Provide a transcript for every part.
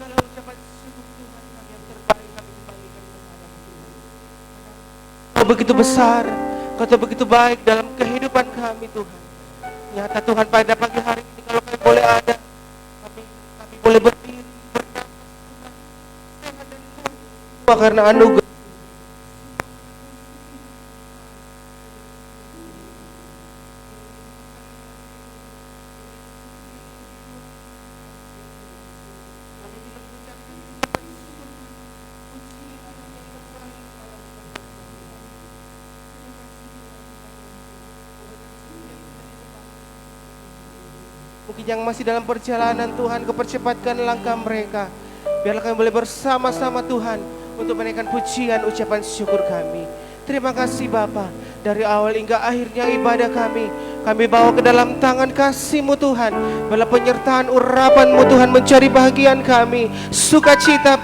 segala ucapan syukur Tuhan kami yang terbaik kami kembalikan kepadamu Tuhan. Kau begitu besar, Kau begitu baik dalam kehidupan kami Tuhan. Nyata Tuhan pada pagi hari ini kalau kami boleh ada, kami boleh berdiri, bernafas Tuhan, sehat dan semua karena anugerah. Mungkin yang masih dalam perjalanan Tuhan, Kau percepatkan langkah mereka. Biarlah kami boleh bersama-sama Tuhan untuk menaikkan pujian ucapan syukur kami. Terima kasih Bapa, dari awal hingga akhirnya ibadah kami bawa ke dalam tangan kasih-Mu Tuhan. Biarlah penyertaan urapan-Mu Tuhan mencari bahagian kami, sukacita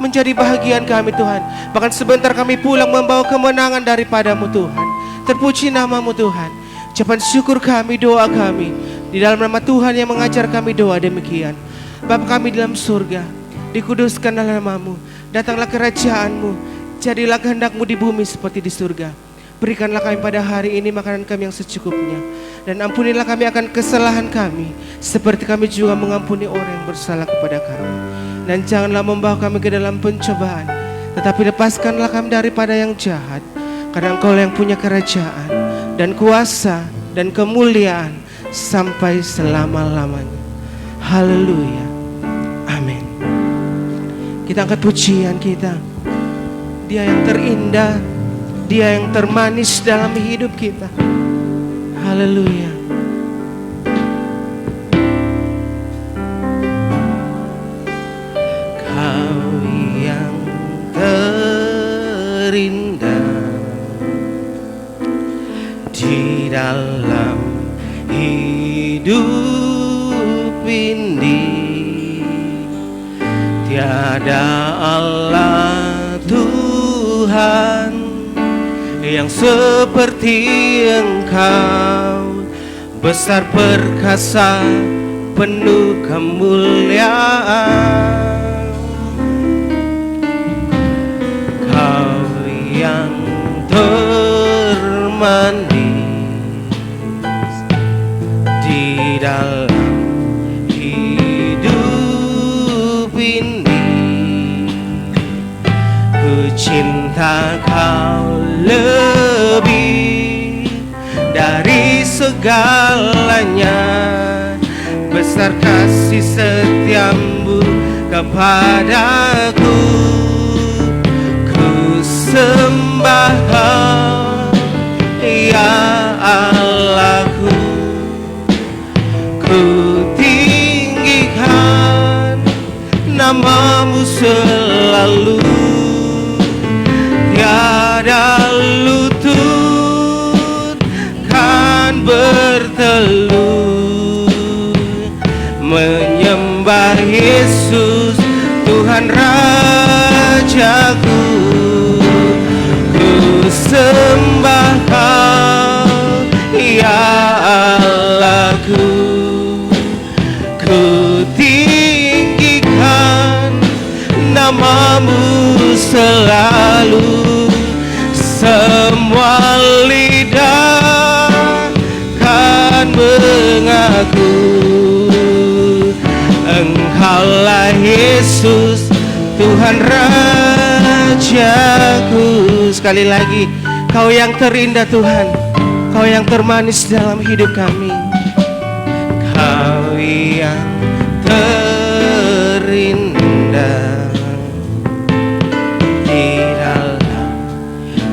menjadi bahagian kami Tuhan. Bahkan sebentar kami pulang membawa kemenangan daripada-Mu Tuhan. Terpuji nama-Mu Tuhan. Ucapan syukur kami, doa kami di dalam nama Tuhan yang mengajar kami doa demikian. Bapa kami dalam surga, dikuduskanlah nama-Mu, datanglah kerajaan-Mu, jadilah kehendak-Mu di bumi seperti di surga. Berikanlah kami pada hari ini makanan kami yang secukupnya, dan ampunilah kami akan kesalahan kami, seperti kami juga mengampuni orang yang bersalah kepada kami. Dan janganlah membawa kami ke dalam pencobaan, tetapi lepaskanlah kami daripada yang jahat, karena Engkau yang punya kerajaan, dan kuasa, dan kemuliaan, sampai selama-lamanya. Haleluya. Amin. Kita angkat pujian kita. Dia yang terindah, Dia yang termanis dalam hidup kita. Haleluya. Kau yang terindah di dalam hidup ini, tiada Allah Tuhan yang seperti Engkau, besar perkasa penuh kemuliaan. Kau yang termanis di dalam hidup ini, ku cinta Kau lebih dari segalanya. Besar kasih setiamu kepadaku, ku sembah Kau, ya Allahku. Ku tinggikan nama-Mu selalu, tiada lutut kan bertelut menyembah Yesus Tuhan Rajaku. Ku sembah Kau, ya Allahku. Ku tinggikan nama-Mu selalu, semua lidah kan mengaku Engkaulah Yesus Tuhan Rajaku. Sekali lagi, Kau yang terindah Tuhan, Kau yang termanis dalam hidup kami. Kau yang terindah di dalam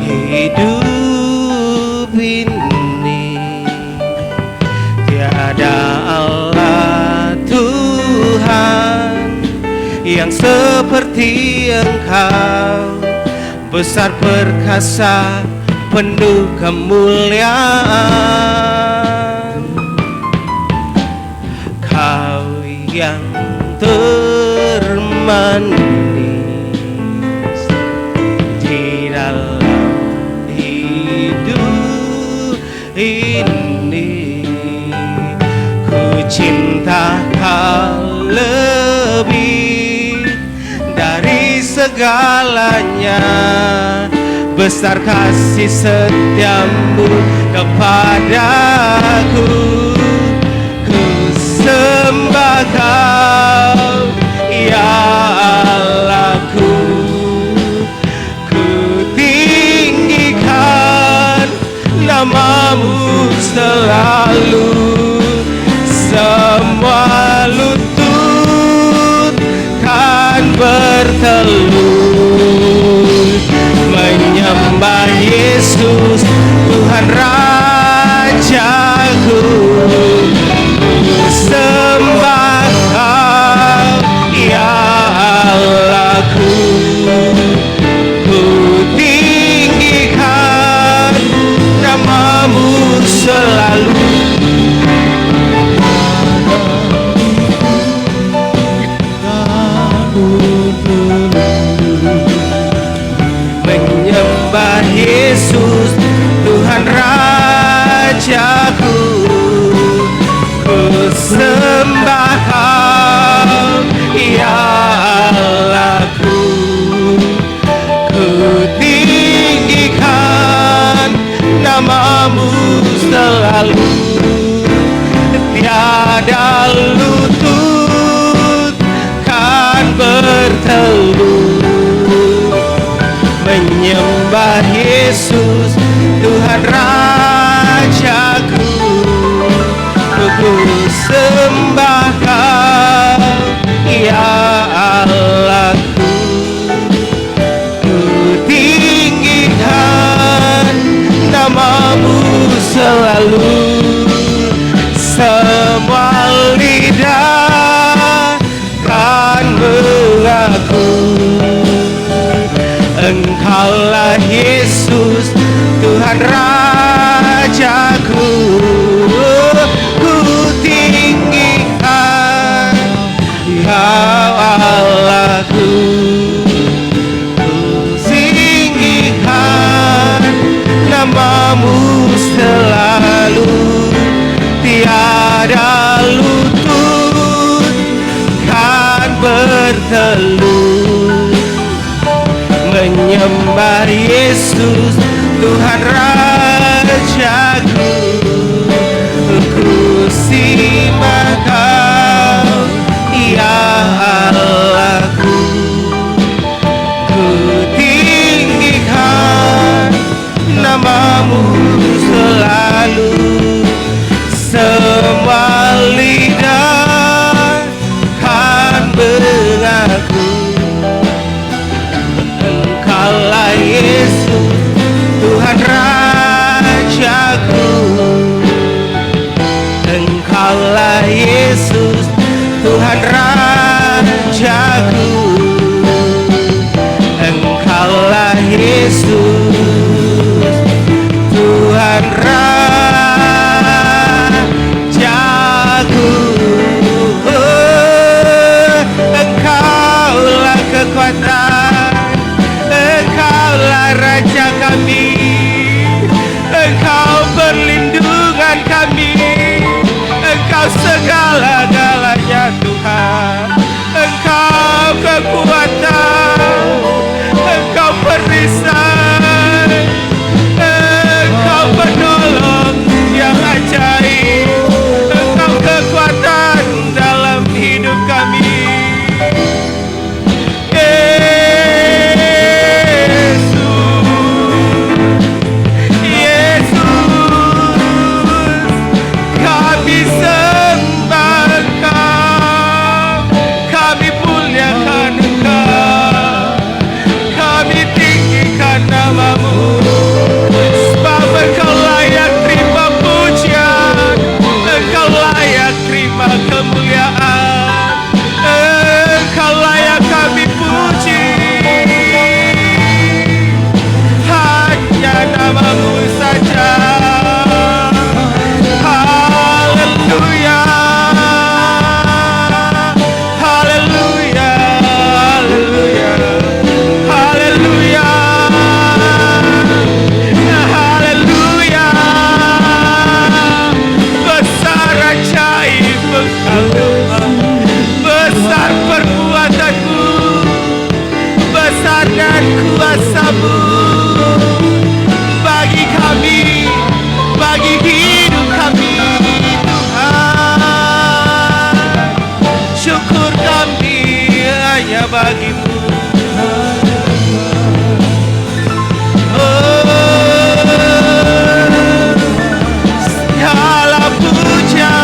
hidup ini, tiada Allah Tuhan yang seperti Engkau, besar perkasa penuh kemuliaan. Kau yang termanis di dalam hidup ini, ku cinta Kau lebih segalanya. Besar kasih setiamu kepadaku, ku sembah kau ya Allahku. Ku tinggikan namamu selalu, semua lutut kan bertelur menyembah Yesus Tuhan Rajaku. Ku sembah kau ya Allahku, ku tinggikan namamu selalu. Menyembah Yesus Tuhan Rajaku, ku sembah kau ya Allahku, ku tinggikan namamu selalu. Tiada lutut kan bertelur menyembah Yesus Tuhan Rajaku. Ku sembah kau ya Allahku, ku tinggikan namamu selalu. Semua lidah kan mengaku Engkaulah Yesus Tuhan Rajaku. Ku tinggikan Kau Allahku, ku tinggikan namamu selalu. Tiada lutut kan bertelur menyembah Yesus Tuhan Rajaku. Ku sembah kau ya Allahku, ku tinggikan namamu selalu. Semua lidah kan mengaku Engkaulah Yesus Tuhan Rajaku. Engkaulah Yesus Tuhan Rajaku. Engkaulah Yesus Tuhan Rajaku. Engkaulah kekuatan, Engkaulah Raja kami, Engkau perlindungan kami, Engkau segala-galanya Tuhan. Engkau kekuatan, Engkau perisai, Engkau penolong yang ajaib, Engkau kekuatan dalam hidup kami. Segala puja,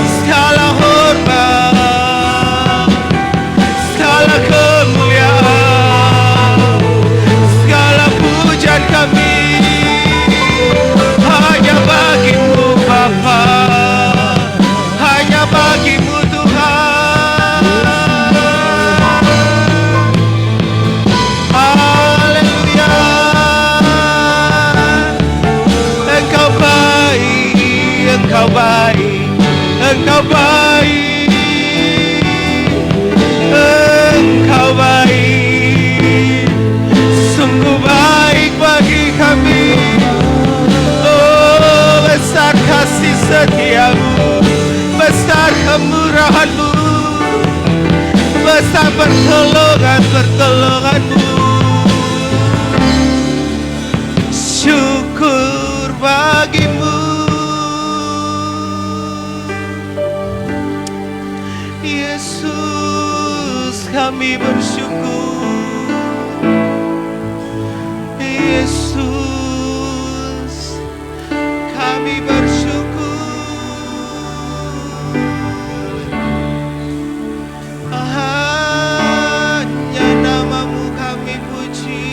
segala hormat, segala kemuliaan, segala pujian kami hanya bagimu Bapa, hanya bagimu Tuhan. Haleluya. Engkau baik, Engkau baik, Engkau baik, Engkau baik, sungguh baik bagi kami. Oh, besar kasih setiamu, besar kemurahanmu, besar pertolonganmu. Syukur bagimu, Yesus, kami bersyukur. Yesus, kami bersyukur. Hanya namamu kami puji.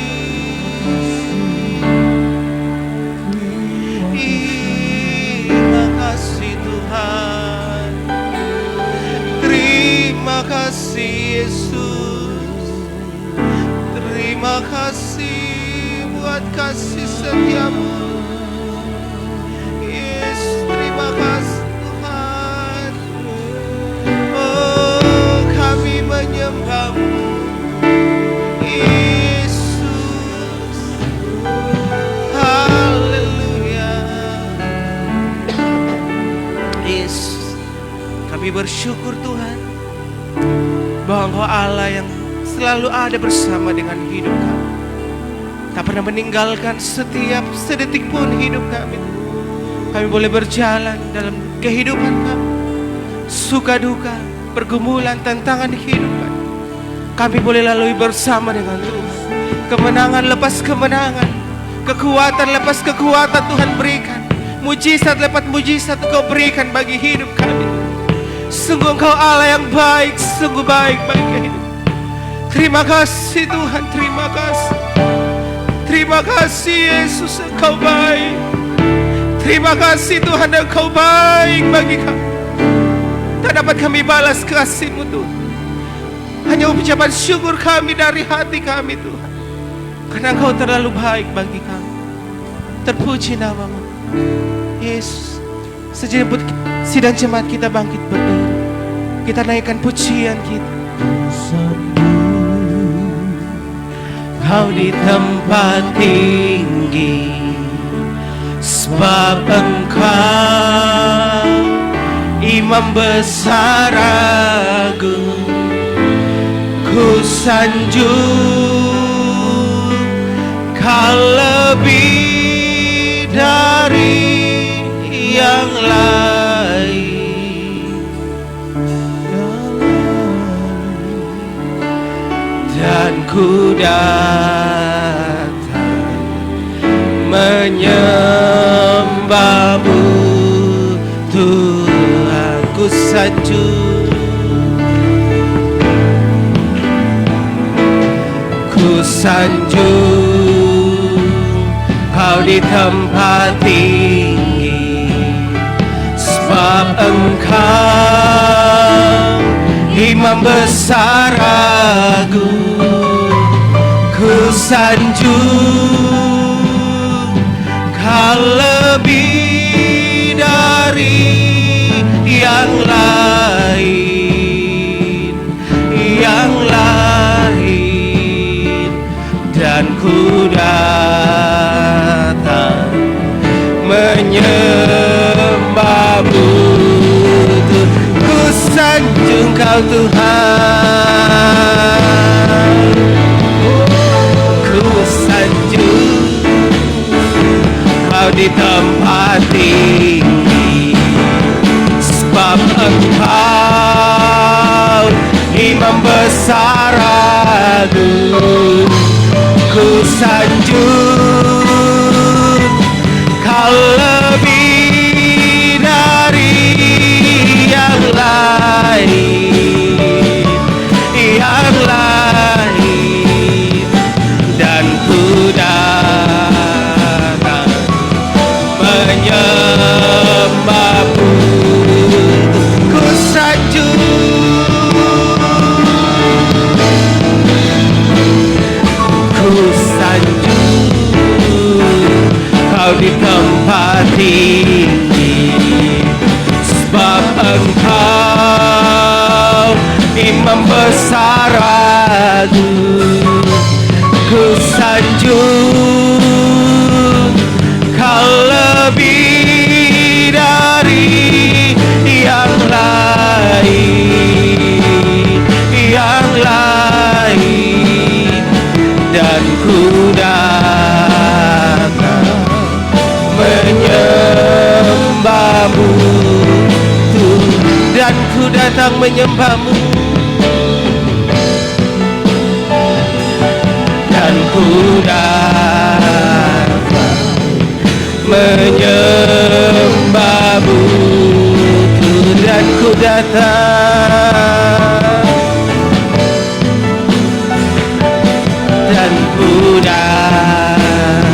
Terima kasih Tuhan, terima kasih Yesus, terima kasih buat kasih setiamu. Yesus, terima kasih Tuhan. Oh, kami menyembahmu Yesus. Haleluya. Yesus, kami bersyukur Tuhan bahwa Engkau Allah yang selalu ada bersama dengan hidup kami, tak pernah meninggalkan setiap sedetik pun hidup kami. Kami boleh berjalan dalam kehidupan kami, suka duka, pergumulan, tantangan kehidupan. Kami boleh lalui bersama dengan Tuhan. Kemenangan lepas kemenangan, kekuatan lepas kekuatan Tuhan berikan. Mujizat lepas mujizat Engkau berikan bagi hidup kami. Sungguh Engkau Allah yang baik, sungguh baik bagi hidup. Terima kasih Tuhan, terima kasih. Terima kasih Yesus, Engkau baik. Terima kasih Tuhan, Engkau baik bagi kami. Tak dapat kami balas kasih-Mu Tuhan. Hanya ucapan syukur kami dari hati kami Tuhan, karena Engkau terlalu baik bagi kami. Terpuji nama-Mu Yesus. Sejenak sidang jemaat kita bangkit berdiri, kita naikkan pujian kita. Kau di tempat tinggi, sebab Engkau Imam besar agung. Ku sanjung Kau lebih dari yang lain, dan ku datang menyembah-Mu Tuhan. Ku sanjung, ku sanjung Kau di tempat tinggi, sebab Engkau Imam besar agung. Ku sanjung Kau lebih dari yang lain, yang lain, dan ku datang menyembah-Mu. Ku sanjung Kau Tuhan, ku sanjung Kau di tempat tinggi, sebab Engkau Imam membesar agung, ku sanjung kau lebih dari yang lain, yang lain, dan ku datang menyembahmu, ku sanjung, ku sanjung kau di tempat tinggi, sebab engkau imam besar agung, ku sanjung kau lebih dari yang lain, yang lain, dan ku datang menyembahmu, dan ku datang menyembahmu, dan ku datang menyembahmu, dan ku datang, dan ku datang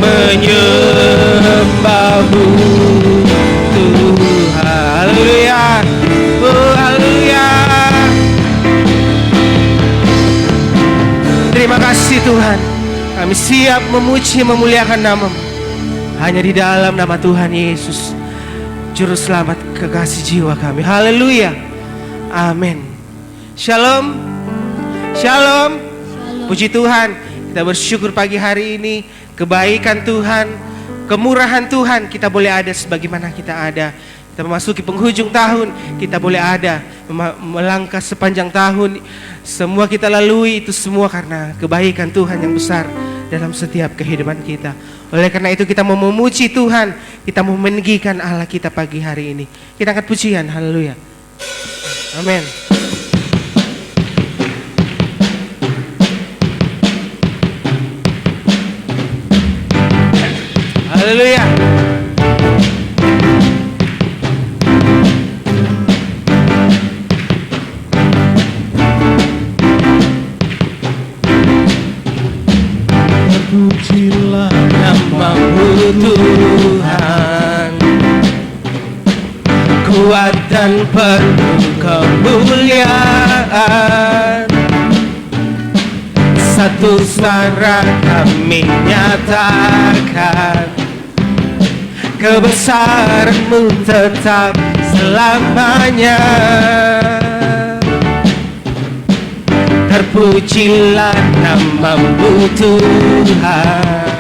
menyembahmu, Tuhan. Haleluya, oh haleluya. Terima kasih Tuhan, kami siap memuji memuliakan nama-Mu. Hanya di dalam nama Tuhan Yesus, Juru Selamat kekasih jiwa kami. Haleluya, amin. Shalom, shalom. Puji Tuhan, kita bersyukur pagi hari ini. Kebaikan Tuhan, kemurahan Tuhan, kita boleh ada sebagaimana kita ada. Kita memasuki penghujung tahun, kita boleh ada, melangkah sepanjang tahun. Semua kita lalui itu semua karena kebaikan Tuhan yang besar dalam setiap kehidupan kita. Oleh karena itu kita mau memuji Tuhan, kita mau meninggikan Allah kita pagi hari ini. Kita angkat pujian, haleluya. Amin. Haleluya. Terpujilah nama-Mu Tuhan, kuat dan penuh kemuliaan. Satu suara kami nyatakan, kebesaran-Mu tetap selamanya. Terpujilah nama-Mu Tuhan,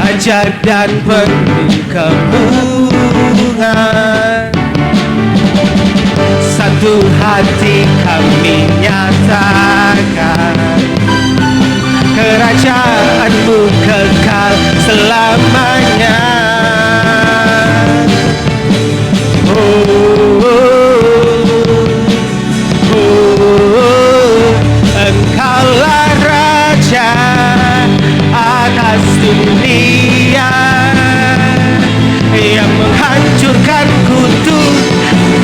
ajaib dan penuh kemurahan. Satu hati kami nyatakan, kerajaan-Mu kekal selamanya. Engkaulah Raja atas dunia, yang menghancurkan kutuk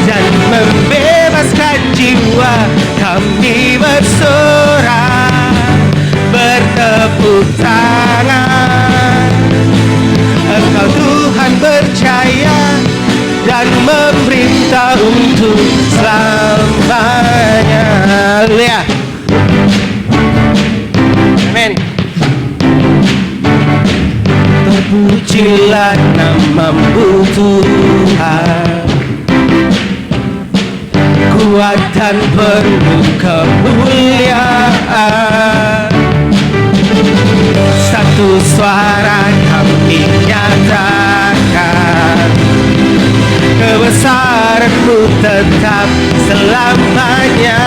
dan membebaskan jiwa. Kami bersorak, bertepuk tangan. Engkau Tuhan berjaya dan memerintah untuk selamanya. Haleluya. Amin. Terpujilah nama-Mu Tuhan, kuat dan penuh kemuliaan. Satu suara kami nyatakan, kebesaran-Mu tetap selamanya.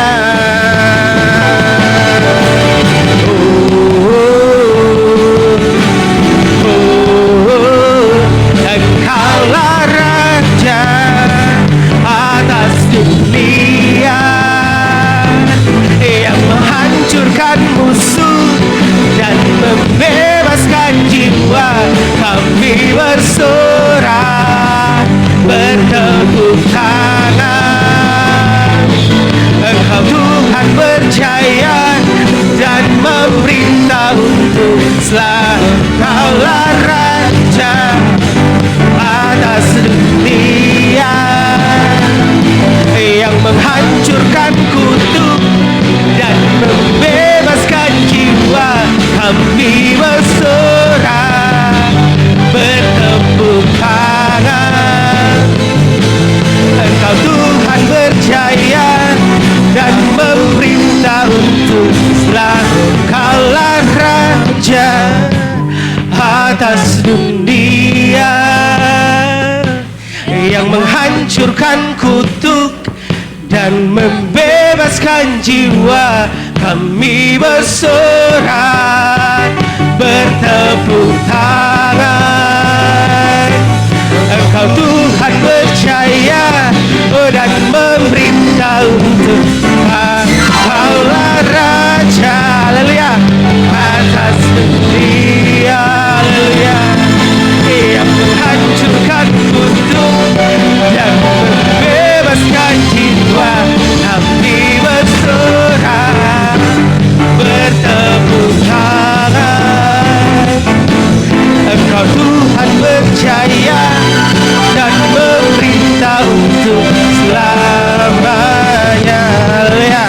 Engkaulah Raja atas dunia, kami bersorak, bertepuk tangan. Engkau Tuhan berjaya dan memerintah untuk selalu. Kaulah Raja atas dunia, yang menghancurkan kutuk dan membebaskan jiwa. Kami bersorak, bertepuk tangan. Engkau Tuhan berjaya dan memerintah untuk selalu. Kaulah Raja atas dunia, yang menghancurkan kutuk dan membebaskan jiwa. Kami bersorak, bertepuk tangan. Engkau Tuhan berjaya dan memerintah untuk Kaulah Raja, haleluya, atas dunia, haleluya, yang menghancurkan kutuk dan membebaskan jiwa. Kami bersorak, bertepuk tangan. Engkau Tuhan berjaya dan memerintah untuk selamanya. Haleluya.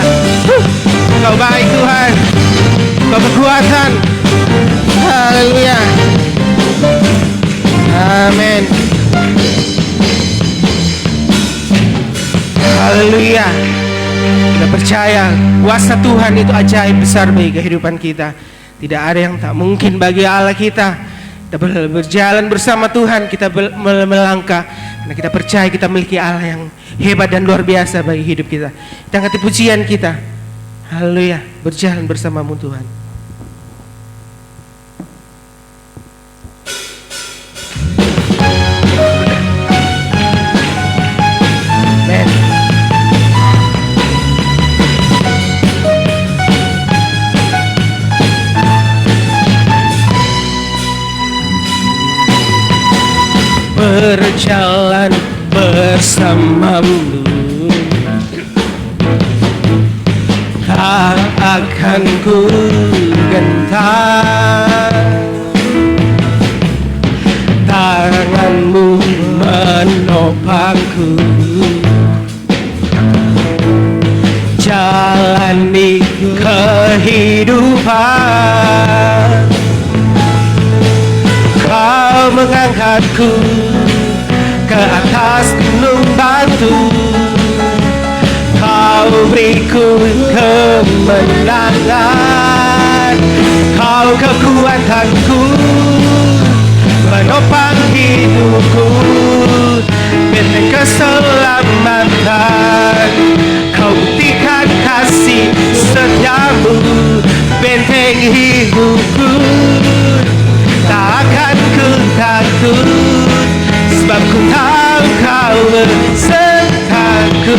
Engkau baik Tuhan, Engkau kekuatan. Haleluya. Amin. Haleluya. Kita percaya kuasa Tuhan itu ajaib besar bagi kehidupan kita. Tidak ada yang tak mungkin bagi Allah kita. Kita berjalan bersama Tuhan, kita melangkah karena kita percaya kita memiliki Allah yang hebat dan luar biasa bagi hidup kita. Kita angkat pujian kita. Haleluya, berjalan bersamamu Tuhan. Berjalan bersamamu, tak akan ku gentar. Tanganmu menopangku, jalani kehidupan. Kau mengangkatku ke atas gunung batu, Kau beriku kemenangan. Kau kekuatanku, menopang hidupku, benteng keselamatan. Kau buktikan kasih setiamu, benteng hidupku. Tak akan ku takut, sebab ku tahu Kau besertaku.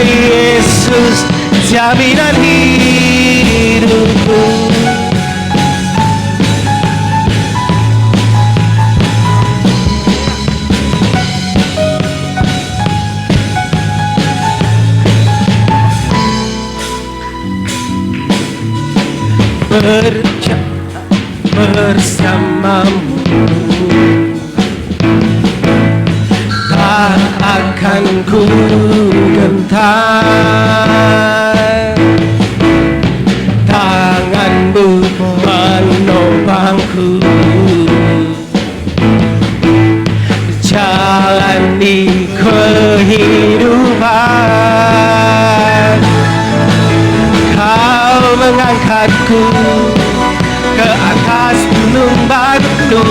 Yesus, jaminan hidupku. Berjalan bersamamu, tak akan ku gentar. Tanganmu menopangku, jalani kehidupan. Kau mengangkatku ke atas gunung batu,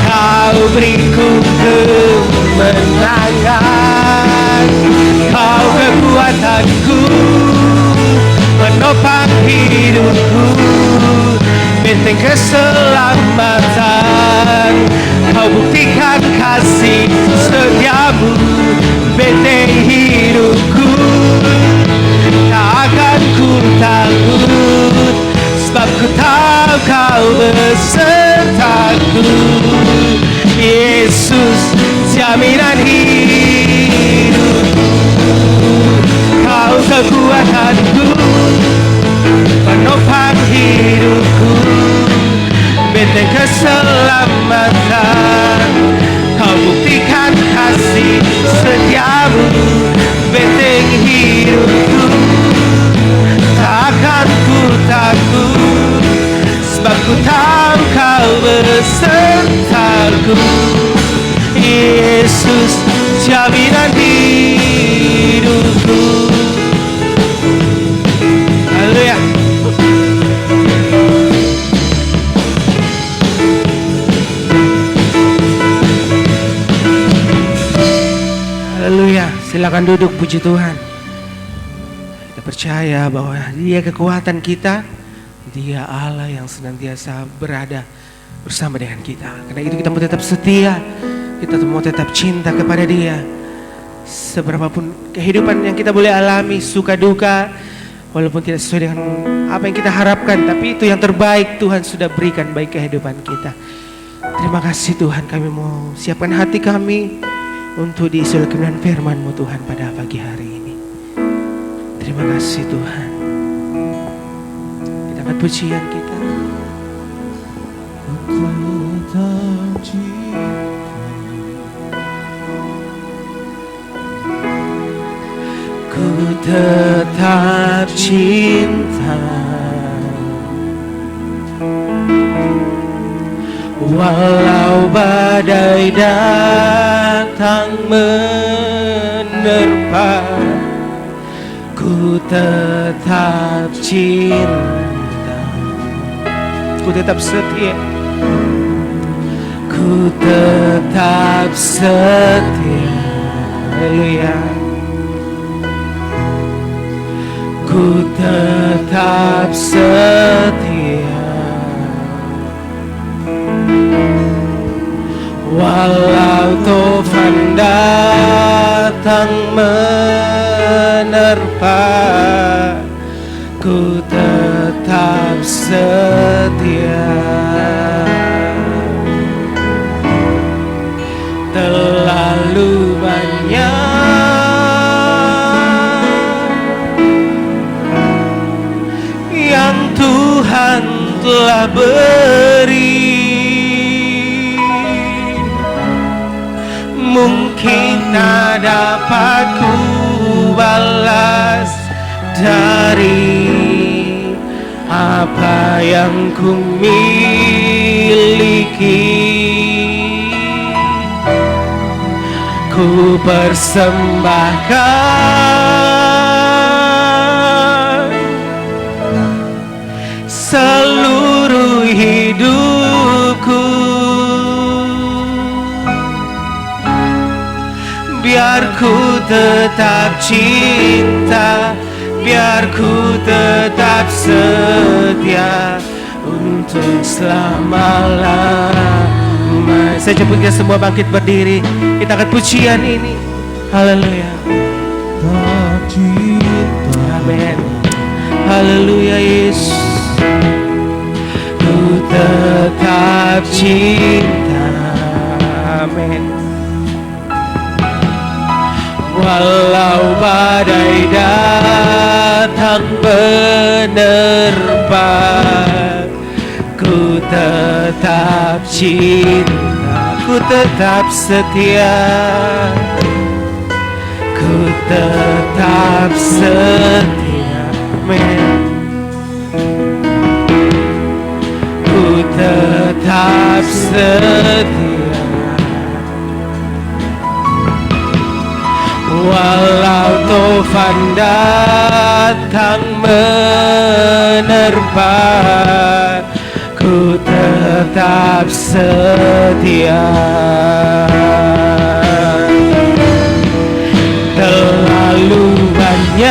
Kau beriku kemenangan. Kau kekuatanku, menopang hidupku, benteng keselamatan. Kau buktikan kasih setiamu, benteng hidupku. Tak akan ku takut, sebab ku tahu Kau beserta. Yesus jaminan hidupku, Kau kekuatanku, penopang hidupku, benteng keselamatan. Kau buktikan kasih setiamu, benteng hidupku. Takkan ku takut, sebab ku tahu Kau besertaku. Yesus jaminan hidupku. Haleluya. Haleluya. Silakan duduk, puji Tuhan. Kita percaya bahwa Dia kekuatan kita, Dia Allah yang senantiasa berada bersama dengan kita. Karena itu kita mau tetap setia, kita mau tetap cinta kepada Dia. Seberapapun kehidupan yang kita boleh alami, suka duka, walaupun tidak sesuai dengan apa yang kita harapkan, tapi itu yang terbaik Tuhan sudah berikan bagi kehidupan kita. Terima kasih Tuhan, kami mau siapkan hati kami untuk diisi oleh kebenaran firman-Mu Tuhan pada pagi hari ini. Terima kasih Tuhan. Kita angkat pujian kita. Ku tetap cinta, walau badai datang menerpa. Ku tetap cinta, ku tetap setia, ku tetap setia. Haleluya. Ku tetap setia, walau tofan datang menerpa. Ku tetap setia. Terlalu banyak yang Tuhan telah beri, mungkin tak dapat ku balas dari apa yang ku miliki. Ku persembahkan seluruh hidupku, biar ku tetap cinta, biar ku tetap setia untuk selama-lamanya. Saya coba kita semua bangkit berdiri, kita akan pujian ini. Haleluya. Amin. Haleluya Yesus. Ku tetap cinta. Amin. Walau badai datang menerpa, ku tetap cinta, ku tetap setia, ku tetap setia. Amin. Ku tetap setia, walau tofan datang menerpa. Ku tetap setia. Terlalu banyak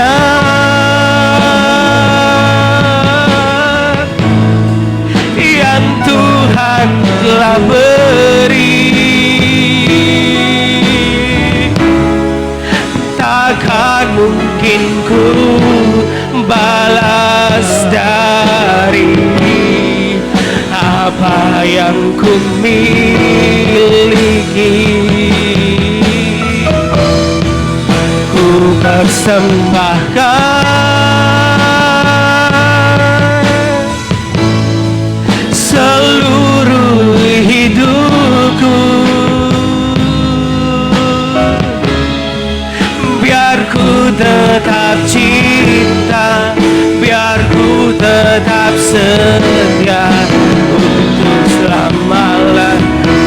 yang Tuhan telah beri, takkan mungkin ku balas dari apa yang ku miliki, ku persembahkan seluruh hidupku, biar ku tetap cinta, biar ku tetap setia untuk selama-lamanya.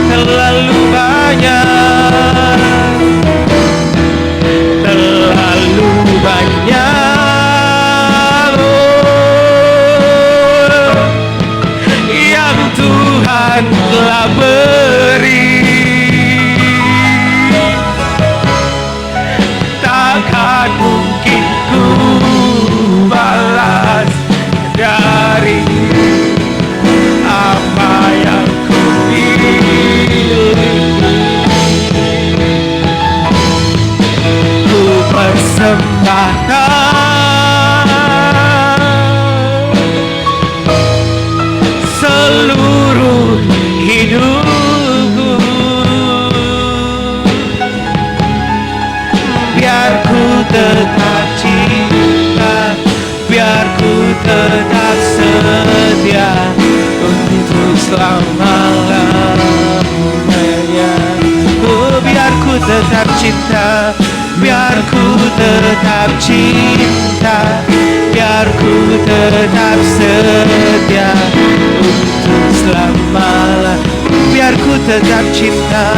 Terlalu banyak, terlalu banyak yang Tuhan telah beri, takkan mungkin ku balas dari apa yang ku miliki. Ku persembahkan seluruh hidupku, biar ku tetap cinta, biar ku tetap setia untuk selama-lamanya. Biar ku tetap cinta, biar ku tetap cinta, biar ku tetap setia untuk selama-lamanya. Biar ku tetap cinta,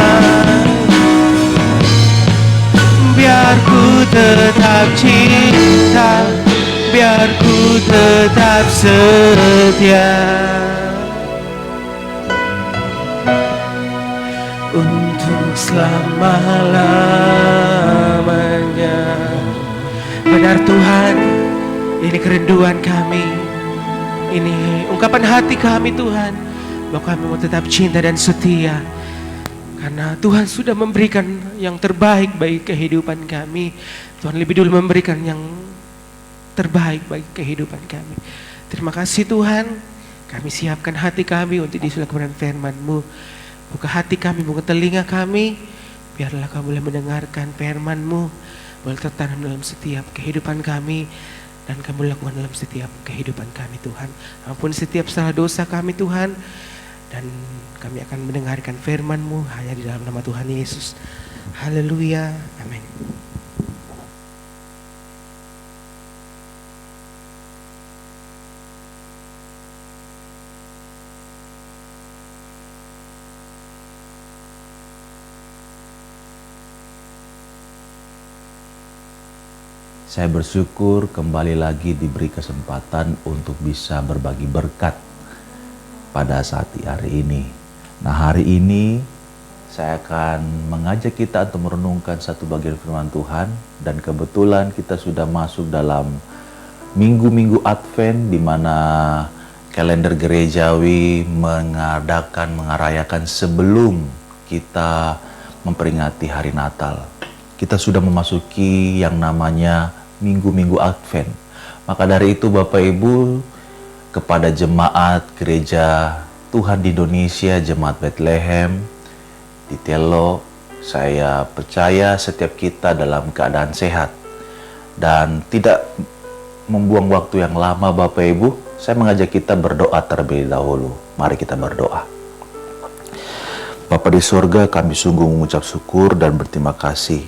biar ku tetap cinta, biar ku tetap setia untuk selama-lamanya. Benar Tuhan, ini kerinduan kami, ini ungkapan hati kami Tuhan, bahwa kami mau tetap cinta dan setia, karena Tuhan sudah memberikan yang terbaik bagi kehidupan kami. Tuhan lebih dulu memberikan yang terbaik bagi kehidupan kami. Terima kasih Tuhan, kami siapkan hati kami untuk disuruhkan firman-Mu. Buka hati kami, buka telinga kami, biarlah kami boleh mendengarkan firman-Mu, boleh tertanam dalam setiap kehidupan kami, dan kami lakukan dalam setiap kehidupan kami Tuhan. Ampun setiap salah dosa kami Tuhan, dan kami akan mendengarkan firman-Mu hanya di dalam nama Tuhan Yesus. Haleluya, amin. Saya bersyukur kembali lagi diberi kesempatan untuk bisa berbagi berkat pada saat hari ini. Nah, hari ini saya akan mengajak kita untuk merenungkan satu bagian firman Tuhan, dan kebetulan kita sudah masuk dalam minggu-minggu Advent di mana kalender gerejawi mengarayakan sebelum kita memperingati hari Natal. Kita sudah memasuki yang namanya minggu-minggu Advent. Maka dari itu Bapak Ibu, kepada jemaat gereja Tuhan di Indonesia, jemaat Bethlehem, di Telo, saya percaya setiap kita dalam keadaan sehat. Dan tidak membuang waktu yang lama Bapak Ibu, saya mengajak kita berdoa terlebih dahulu. Mari kita berdoa. Bapa di surga, kami sungguh mengucap syukur dan berterima kasih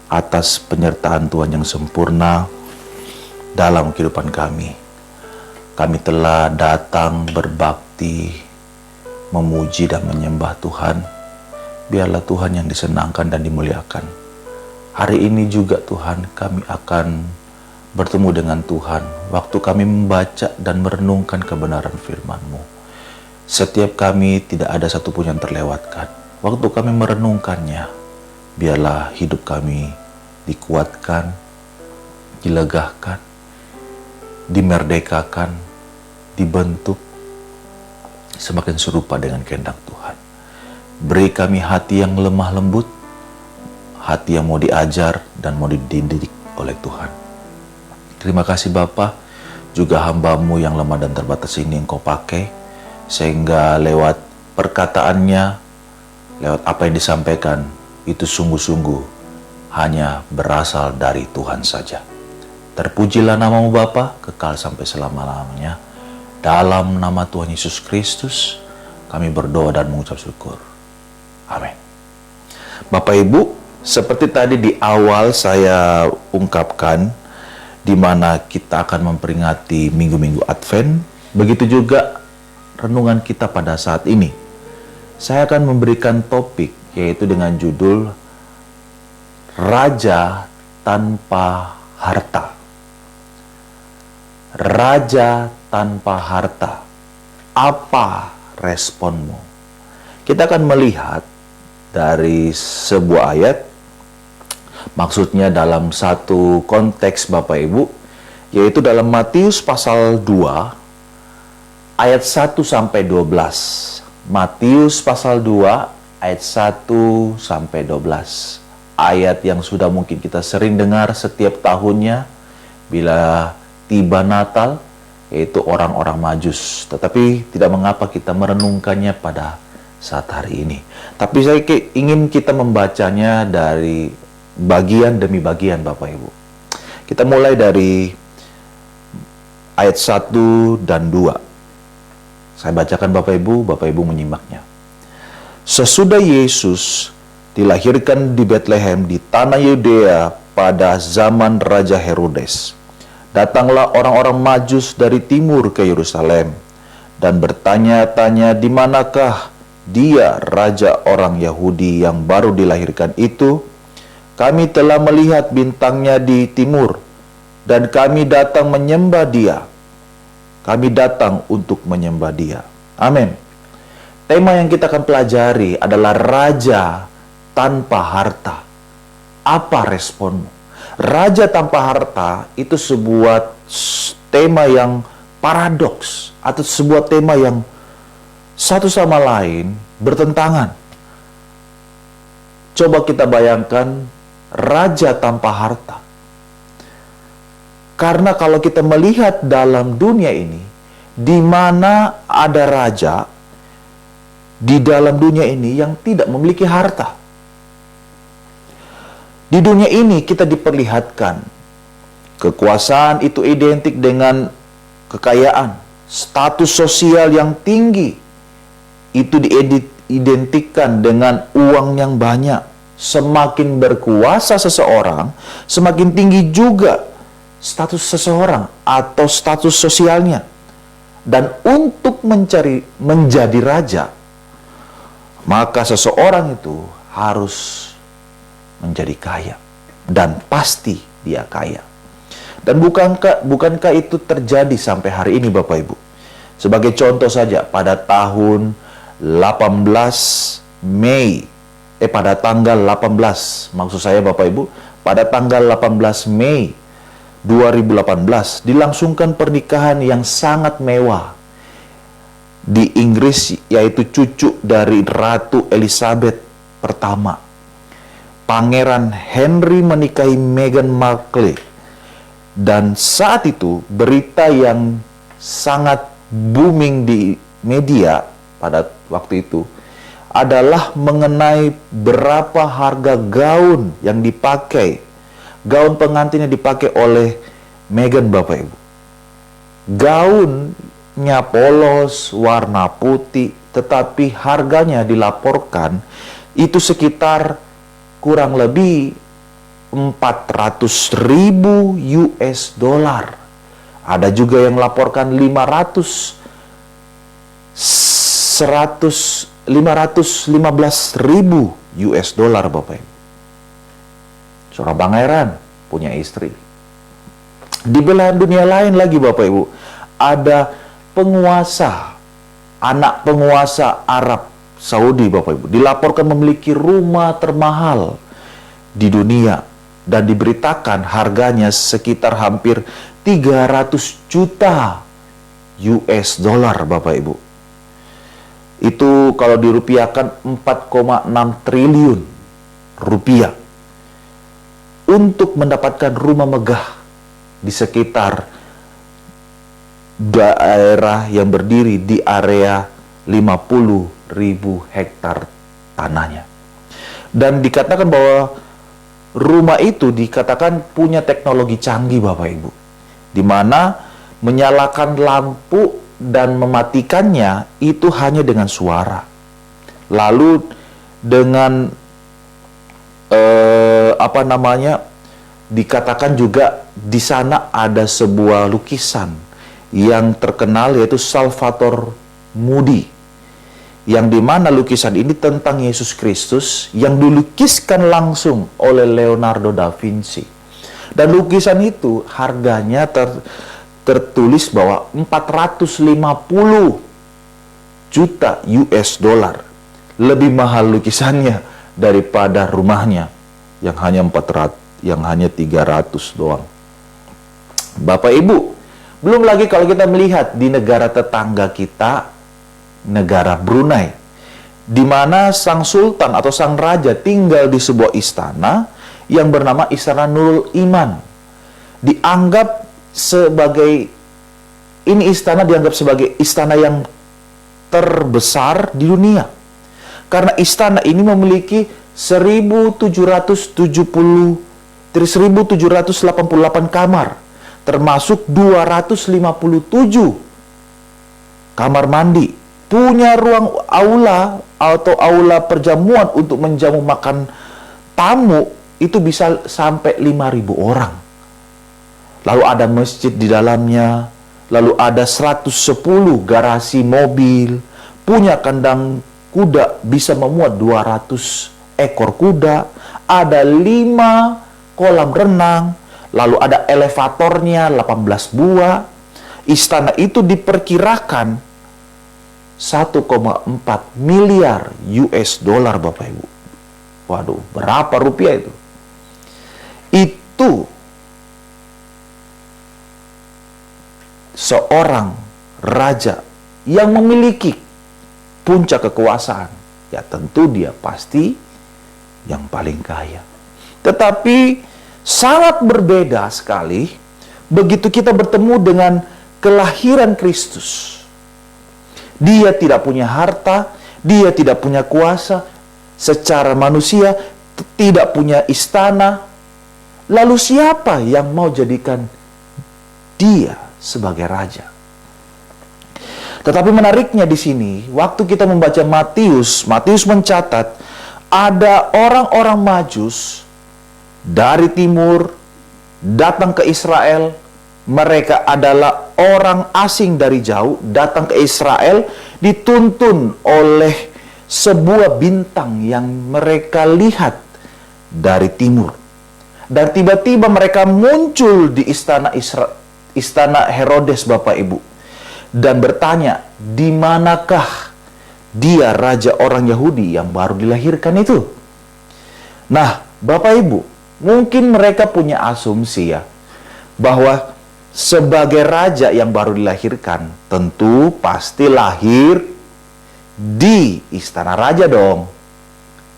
atas penyertaan Tuhan yang sempurna dalam kehidupan kami. Kami telah datang berbakti, memuji dan menyembah Tuhan. Biarlah Tuhan yang disenangkan dan dimuliakan. Hari ini juga Tuhan, kami akan bertemu dengan Tuhan waktu kami membaca dan merenungkan kebenaran firman-Mu. Setiap kami tidak ada satupun yang terlewatkan. Waktu kami merenungkannya, biarlah hidup kami dikuatkan, dilegahkan, dimerdekakan, dibentuk semakin serupa dengan kehendak Tuhan. Beri kami hati yang lemah lembut, hati yang mau diajar dan mau dididik oleh Tuhan. Terima kasih Bapa, juga hamba-Mu yang lemah dan terbatas ini Engkau pakai, sehingga lewat perkataannya, lewat apa yang disampaikan, itu sungguh-sungguh hanya berasal dari Tuhan saja. Terpujilah namamu Bapa, kekal sampai selama-lamanya. Dalam nama Tuhan Yesus Kristus, kami berdoa dan mengucap syukur. Amin. Bapak Ibu, seperti tadi di awal saya ungkapkan, di mana kita akan memperingati minggu-minggu Advent, begitu juga renungan kita pada saat ini. Saya akan memberikan topik, yaitu dengan judul Raja Tanpa Harta. Raja tanpa harta. Apa responmu? Kita akan melihat dari sebuah ayat, maksudnya dalam satu konteks Bapak Ibu, yaitu dalam Matius pasal 2 ayat 1 sampai 12. Matius pasal 2 ayat 1 sampai 12. Ayat yang sudah mungkin kita sering dengar setiap tahunnya bila tiba Natal, yaitu orang-orang Majus. Tetapi tidak mengapa kita merenungkannya pada saat hari ini. Tapi saya ingin kita membacanya dari bagian demi bagian Bapak Ibu. Kita mulai dari ayat 1 dan 2. Saya bacakan Bapak Ibu menyimaknya. Sesudah Yesus dilahirkan di Betlehem di tanah Yudea pada zaman Raja Herodes, datanglah orang-orang Majus dari timur ke Yerusalem dan bertanya-tanya di manakah dia raja orang Yahudi yang baru dilahirkan itu. Kami telah melihat bintangnya di timur dan kami datang menyembah dia. Kami datang untuk menyembah dia. Amin. Tema yang kita akan pelajari adalah raja tanpa harta. Apa responmu? Raja tanpa harta itu sebuah tema yang paradoks, atau sebuah tema yang satu sama lain bertentangan. Coba kita bayangkan raja tanpa harta. Karena kalau kita melihat dalam dunia ini, di mana ada raja di dalam dunia ini yang tidak memiliki harta. Di dunia ini kita diperlihatkan kekuasaan itu identik dengan kekayaan, status sosial yang tinggi. Itu diidentikan dengan uang yang banyak. Semakin berkuasa seseorang, semakin tinggi juga status seseorang atau status sosialnya. Dan untuk menjadi raja, maka seseorang itu harus menjadi kaya, dan pasti dia kaya. Dan bukankah itu terjadi sampai hari ini Bapak Ibu? Sebagai contoh saja, pada tahun 18 Mei, pada tanggal 18, maksud saya Bapak Ibu, pada tanggal 18 Mei 2018 dilangsungkan pernikahan yang sangat mewah di Inggris, yaitu cucu dari Ratu Elizabeth pertama. Pangeran Henry menikahi Meghan Markle. Dan saat itu berita yang sangat booming di media pada waktu itu adalah mengenai berapa harga gaun yang dipakai, gaun pengantin yang dipakai oleh Meghan Bapak Ibu. Gaunnya polos, warna putih, tetapi harganya dilaporkan itu sekitar kurang lebih 400.000 US dollar. Ada juga yang melaporkan 515.000 US dollar Bapak Ibu. Seorang pangeran punya istri. Di belahan dunia lain lagi Bapak Ibu, ada anak penguasa Arab Saudi Bapak Ibu, dilaporkan memiliki rumah termahal di dunia dan diberitakan harganya sekitar hampir 300 juta US dollar Bapak Ibu. Itu kalau dirupiahkan 4,6 triliun rupiah untuk mendapatkan rumah megah di sekitar daerah yang berdiri di area 50.000 hektar tanahnya. Dan dikatakan bahwa rumah itu dikatakan punya teknologi canggih Bapak Ibu, di mana menyalakan lampu dan mematikannya itu hanya dengan suara. Lalu dengan dikatakan juga di sana ada sebuah lukisan yang terkenal, yaitu Salvator Mundi, yang dimana lukisan ini tentang Yesus Kristus yang dilukiskan langsung oleh Leonardo da Vinci. Dan lukisan itu harganya tertulis bahwa 450 juta US dollar. Lebih mahal lukisannya daripada rumahnya yang hanya 300 doang. Bapak Ibu, belum lagi kalau kita melihat di negara tetangga kita, negara Brunei, di mana sang sultan atau sang raja tinggal di sebuah istana yang bernama Istana Nurul Iman. Dianggap sebagai, ini istana dianggap sebagai istana yang terbesar di dunia. Karena istana ini memiliki 1788 kamar, termasuk 257 kamar mandi. Punya ruang aula atau aula perjamuan untuk menjamu makan tamu itu bisa sampai 5.000 orang. Lalu ada masjid di dalamnya, lalu ada 110 garasi mobil, punya kandang kuda bisa memuat 200 ekor kuda, ada 5 kolam renang, lalu ada elevatornya 18 buah. Istana itu diperkirakan 1,4 miliar US dollar Bapak Ibu. Waduh, berapa rupiah itu? Itu seorang raja yang memiliki puncak kekuasaan. Ya tentu dia pasti yang paling kaya. Tetapi sangat berbeda sekali begitu kita bertemu dengan kelahiran Kristus. Dia tidak punya harta, dia tidak punya kuasa secara manusia, tidak punya istana. Lalu siapa yang mau jadikan dia sebagai raja? Tetapi menariknya di sini, waktu kita membaca Matius mencatat ada orang-orang Majus dari timur datang ke Israel. Mereka adalah orang asing dari jauh, datang ke Israel, dituntun oleh sebuah bintang yang mereka lihat dari timur. Dan tiba-tiba mereka muncul di istana Herodes Bapak Ibu. Dan bertanya, di manakah dia raja orang Yahudi yang baru dilahirkan itu? Nah, Bapak Ibu, mungkin mereka punya asumsi ya, bahwa sebagai raja yang baru dilahirkan, tentu pasti lahir di istana raja dong.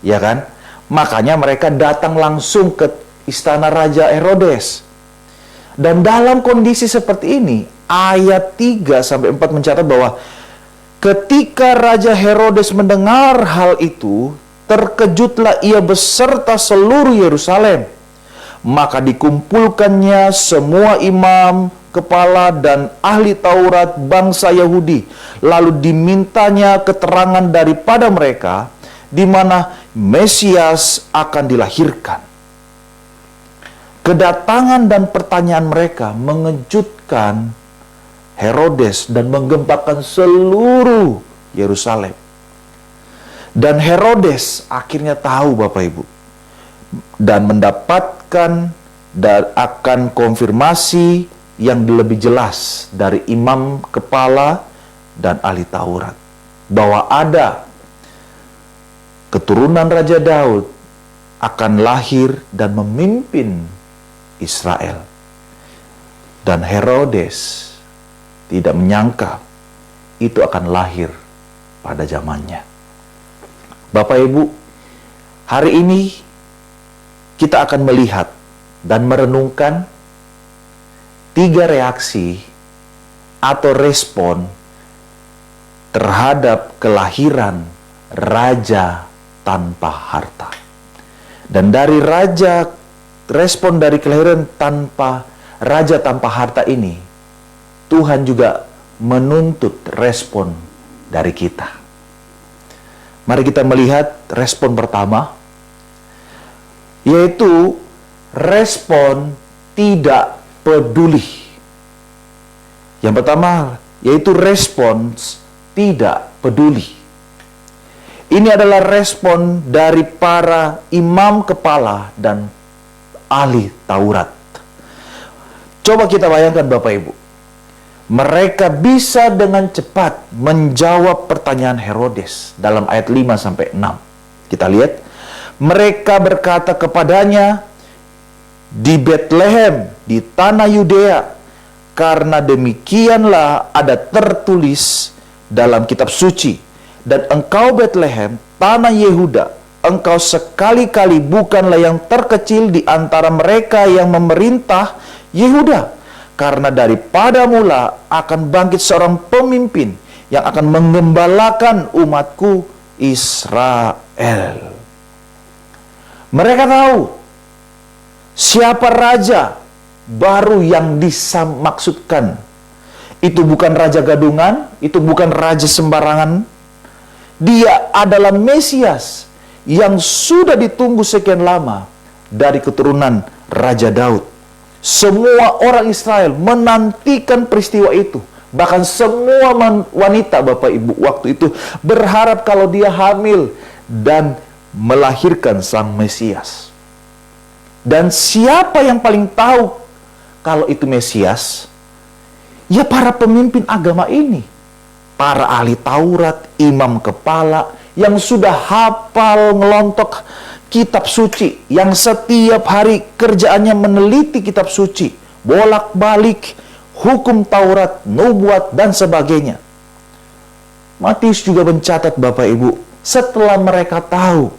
Ya kan? Makanya mereka datang langsung ke istana Raja Herodes. Dan dalam kondisi seperti ini, ayat 3-4 mencatat bahwa ketika Raja Herodes mendengar hal itu, terkejutlah ia beserta seluruh Yerusalem. Maka dikumpulkannya semua imam, kepala, dan ahli Taurat bangsa Yahudi. Lalu dimintanya keterangan daripada mereka di mana Mesias akan dilahirkan. Kedatangan dan pertanyaan mereka mengejutkan Herodes dan menggempakan seluruh Yerusalem. Dan Herodes akhirnya tahu Bapak Ibu, dan mendapatkan dan akan konfirmasi yang lebih jelas dari imam kepala dan ahli Taurat, bahwa ada keturunan Raja Daud akan lahir dan memimpin Israel. Dan Herodes tidak menyangka itu akan lahir pada zamannya. Bapak Ibu, hari ini kita akan melihat dan merenungkan 3 reaksi atau respon terhadap kelahiran raja tanpa harta. Dan dari respon dari kelahiran raja tanpa harta ini, Tuhan juga menuntut respon dari kita. Mari kita melihat respon pertama, yaitu respon tidak peduli. Yang pertama yaitu respons tidak peduli. Ini adalah respon dari para imam kepala dan ahli Taurat. Coba kita bayangkan Bapak Ibu. Mereka bisa dengan cepat menjawab pertanyaan Herodes dalam ayat 5-6. Kita lihat. Mereka berkata kepadanya, di Betlehem, di tanah Yudea, karena demikianlah ada tertulis dalam kitab suci. Dan engkau Betlehem, tanah Yehuda, engkau sekali-kali bukanlah yang terkecil di antara mereka yang memerintah Yehuda. Karena daripada mula akan bangkit seorang pemimpin yang akan mengembalakan umatku Israel. Mereka tahu siapa raja baru yang dimaksudkan. Itu bukan raja gadungan, itu bukan raja sembarangan. Dia adalah Mesias yang sudah ditunggu sekian lama dari keturunan Raja Daud. Semua orang Israel menantikan peristiwa itu. Bahkan semua wanita Bapak Ibu waktu itu berharap kalau dia hamil dan melahirkan sang Mesias. Dan siapa yang paling tahu kalau itu Mesias? Ya para pemimpin agama ini. Para ahli Taurat, imam kepala yang sudah hafal ngelontok kitab suci, yang setiap hari kerjaannya meneliti kitab suci, bolak-balik hukum Taurat, nubuat dan sebagainya. Matius juga mencatat Bapak Ibu, setelah mereka tahu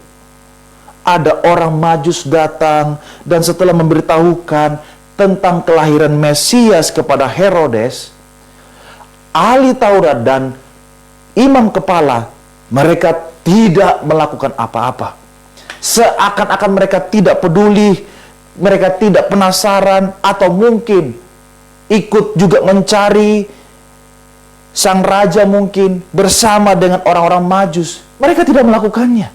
ada orang Majus datang dan setelah memberitahukan tentang kelahiran Mesias kepada Herodes, ahli Taurat dan imam kepala, mereka tidak melakukan apa-apa. Seakan-akan mereka tidak peduli, mereka tidak penasaran, atau mungkin ikut juga mencari sang raja mungkin bersama dengan orang-orang Majus. Mereka tidak melakukannya.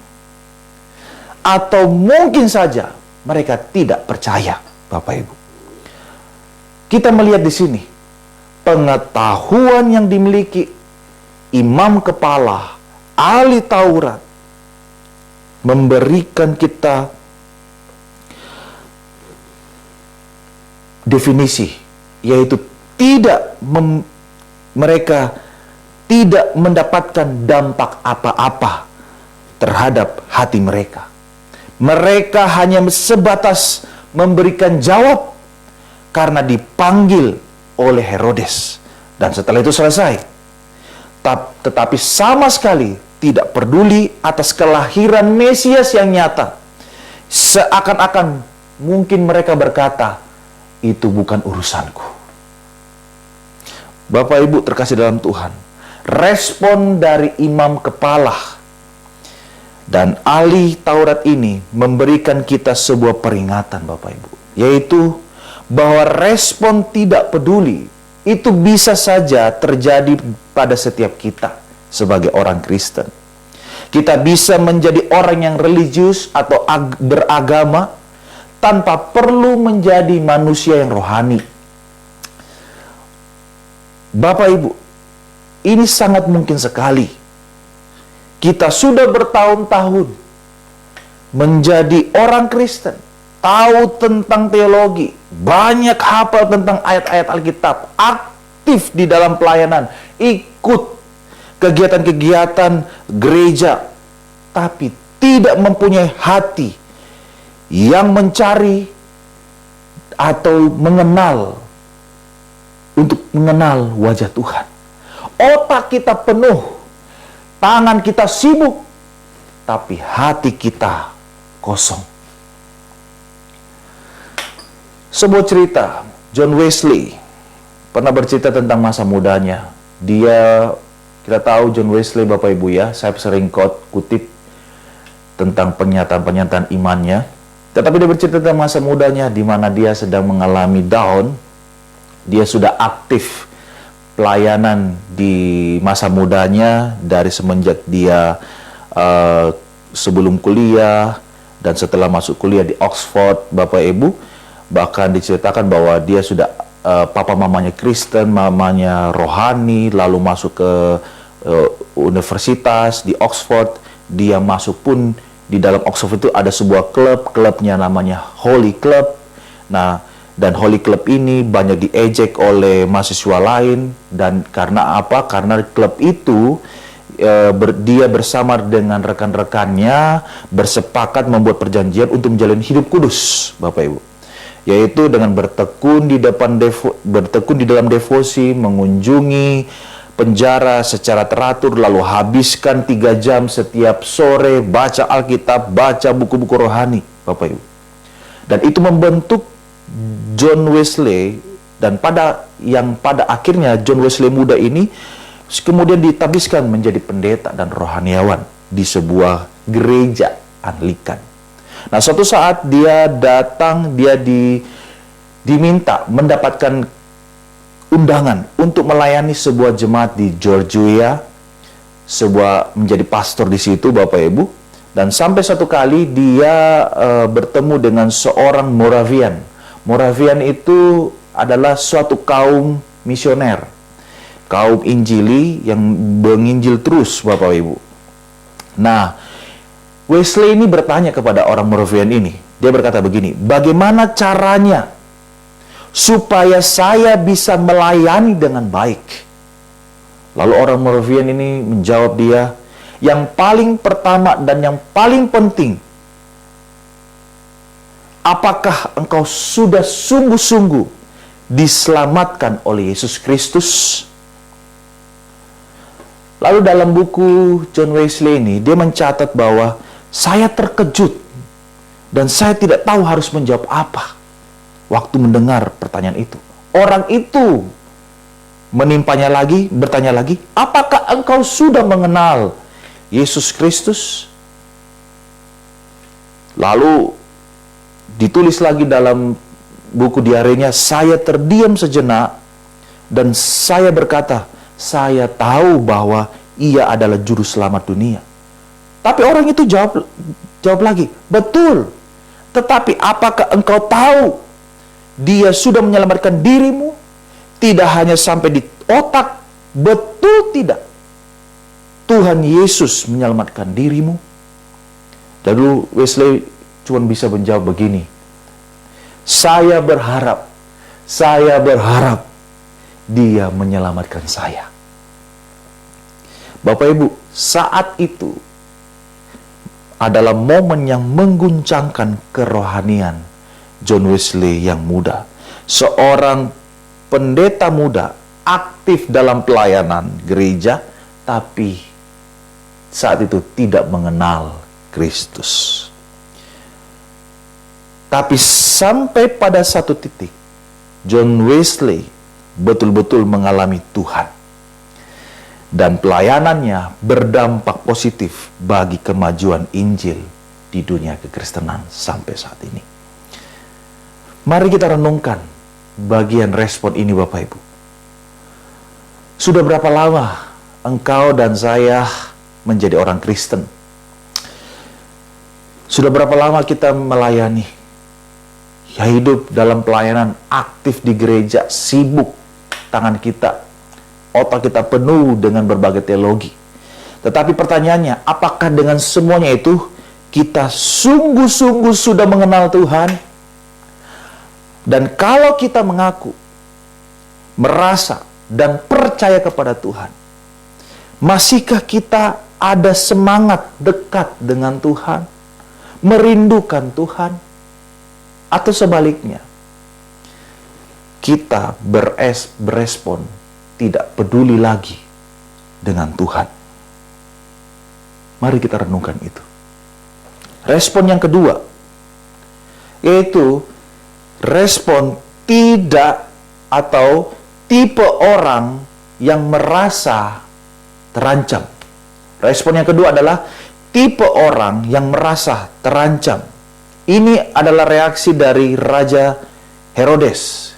Atau mungkin saja mereka tidak percaya, Bapak Ibu. Kita melihat di sini pengetahuan yang dimiliki imam kepala, ahli Taurat, memberikan kita definisi, yaitu mereka tidak mendapatkan dampak apa-apa terhadap hati mereka. Mereka hanya sebatas memberikan jawab karena dipanggil oleh Herodes. Dan setelah itu selesai. Tetapi sama sekali tidak peduli atas kelahiran Mesias yang nyata. Seakan-akan mungkin mereka berkata, itu bukan urusanku. Bapak Ibu terkasih dalam Tuhan, respon dari imam kepala dan ahli Taurat ini memberikan kita sebuah peringatan Bapak Ibu, yaitu bahwa respon tidak peduli itu bisa saja terjadi pada setiap kita sebagai orang Kristen. Kita bisa menjadi orang yang religius atau beragama tanpa perlu menjadi manusia yang rohani. Bapak Ibu, ini sangat mungkin sekali. Kita sudah bertahun-tahun menjadi orang Kristen, tahu tentang teologi, banyak hafal tentang ayat-ayat Alkitab, aktif di dalam pelayanan, ikut kegiatan-kegiatan gereja, tapi tidak mempunyai hati yang mencari atau untuk mengenal wajah Tuhan. Otak kita penuh, tangan kita sibuk, tapi hati kita kosong. Sebuah cerita, John Wesley pernah bercerita tentang masa mudanya. Dia Kita tahu John Wesley, Bapak Ibu ya, saya sering kutip tentang pernyataan-pernyataan imannya. Tetapi dia bercerita tentang masa mudanya di mana dia sedang mengalami down. Dia sudah aktif pelayanan di masa mudanya dari semenjak dia sebelum kuliah dan setelah masuk kuliah di Oxford, Bapak Ibu. Bahkan diceritakan bahwa dia sudah papa mamanya Kristen, mamanya rohani, lalu masuk ke universitas di Oxford. Dia masuk pun di dalam Oxford itu ada sebuah klubnya namanya Holy Club. Nah, dan Holy Club ini banyak diejek oleh mahasiswa lain. Dan karena apa? Karena klub itu dia bersama dengan rekan-rekannya bersepakat membuat perjanjian untuk menjalani hidup kudus, Bapak Ibu. Yaitu dengan bertekun di dalam devosi, mengunjungi penjara secara teratur, lalu habiskan 3 jam setiap sore baca Alkitab, baca buku-buku rohani, Bapak Ibu. Dan itu membentuk John Wesley, dan pada akhirnya John Wesley muda ini kemudian ditabiskan menjadi pendeta dan rohaniawan di sebuah gereja Anglikan. Nah, suatu saat dia datang, dia diminta mendapatkan undangan untuk melayani sebuah jemaat di Georgia, menjadi pastor di situ, Bapak Ibu. Dan sampai satu kali dia bertemu dengan seorang Moravian. Moravian itu adalah suatu kaum misioner, kaum Injili yang menginjil terus, Bapak Ibu. Nah, Wesley ini bertanya kepada orang Moravian ini. Dia berkata begini, bagaimana caranya supaya saya bisa melayani dengan baik? Lalu orang Moravian ini menjawab dia, yang paling pertama dan yang paling penting, apakah engkau sudah sungguh-sungguh diselamatkan oleh Yesus Kristus? Lalu dalam buku John Wesley ini, dia mencatat bahwa saya terkejut dan saya tidak tahu harus menjawab apa waktu mendengar pertanyaan itu. Orang itu bertanya lagi, apakah engkau sudah mengenal Yesus Kristus? Lalu ditulis lagi dalam buku diarinya, saya terdiam sejenak dan saya berkata, saya tahu bahwa ia adalah juru selamat dunia. Tapi orang itu jawab lagi, betul. Tetapi apakah engkau tahu dia sudah menyelamatkan dirimu? Tidak hanya sampai di otak, betul tidak? Tuhan Yesus menyelamatkan dirimu? Lalu Wesley cuma bisa menjawab begini, saya berharap dia menyelamatkan saya. Bapak Ibu, saat itu adalah momen yang mengguncangkan kerohanian John Wesley yang muda. Seorang pendeta muda aktif dalam pelayanan gereja, tapi saat itu tidak mengenal Kristus. Tapi sampai pada satu titik, John Wesley betul-betul mengalami Tuhan. Dan pelayanannya berdampak positif bagi kemajuan Injil di dunia kekristenan sampai saat ini. Mari kita renungkan bagian respon ini, Bapak Ibu. Sudah berapa lama engkau dan saya menjadi orang Kristen? Sudah berapa lama kita melayani? Ya, hidup dalam pelayanan, aktif di gereja, sibuk, tangan kita, otak kita penuh dengan berbagai teologi. Tetapi pertanyaannya, apakah dengan semuanya itu kita sungguh-sungguh sudah mengenal Tuhan? Dan kalau kita mengaku, merasa, dan percaya kepada Tuhan, masihkah kita ada semangat dekat dengan Tuhan, merindukan Tuhan? Atau sebaliknya, kita berespon tidak peduli lagi dengan Tuhan? Mari kita renungkan itu. Respon yang kedua, yaitu respon tidak atau tipe orang yang merasa terancam. Respon yang kedua adalah tipe orang yang merasa terancam. Ini adalah reaksi dari Raja Herodes.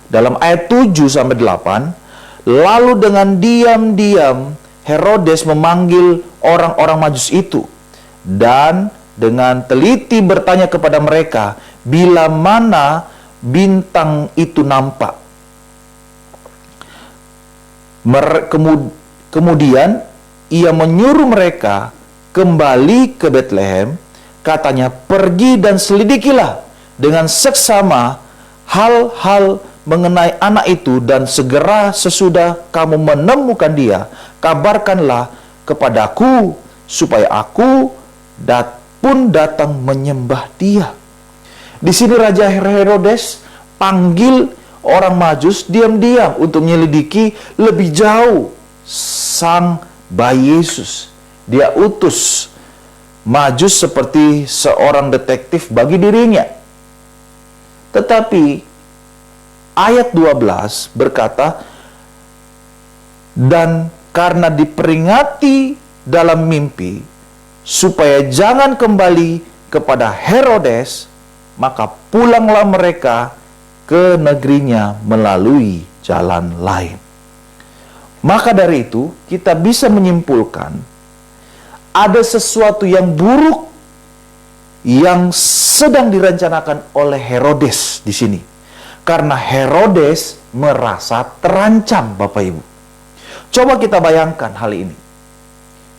Dalam ayat 7-8, lalu dengan diam-diam Herodes memanggil orang-orang Majus itu dan dengan teliti bertanya kepada mereka bila mana bintang itu nampak. Kemudian ia menyuruh mereka kembali ke Betlehem. Katanya, pergi dan selidikilah dengan seksama hal-hal mengenai anak itu, dan segera sesudah kamu menemukan dia, kabarkanlah kepadaku supaya aku pun datang menyembah dia. Di sini Raja Herodes panggil orang Majus diam-diam untuk menyelidiki lebih jauh sang bayi Yesus. Dia utus Majus seperti seorang detektif bagi dirinya. Tetapi ayat 12 berkata, dan karena diperingati dalam mimpi supaya jangan kembali kepada Herodes, maka pulanglah mereka ke negerinya melalui jalan lain. Maka dari itu kita bisa menyimpulkan ada sesuatu yang buruk yang sedang direncanakan oleh Herodes di sini. Karena Herodes merasa terancam, Bapak Ibu. Coba kita bayangkan hal ini.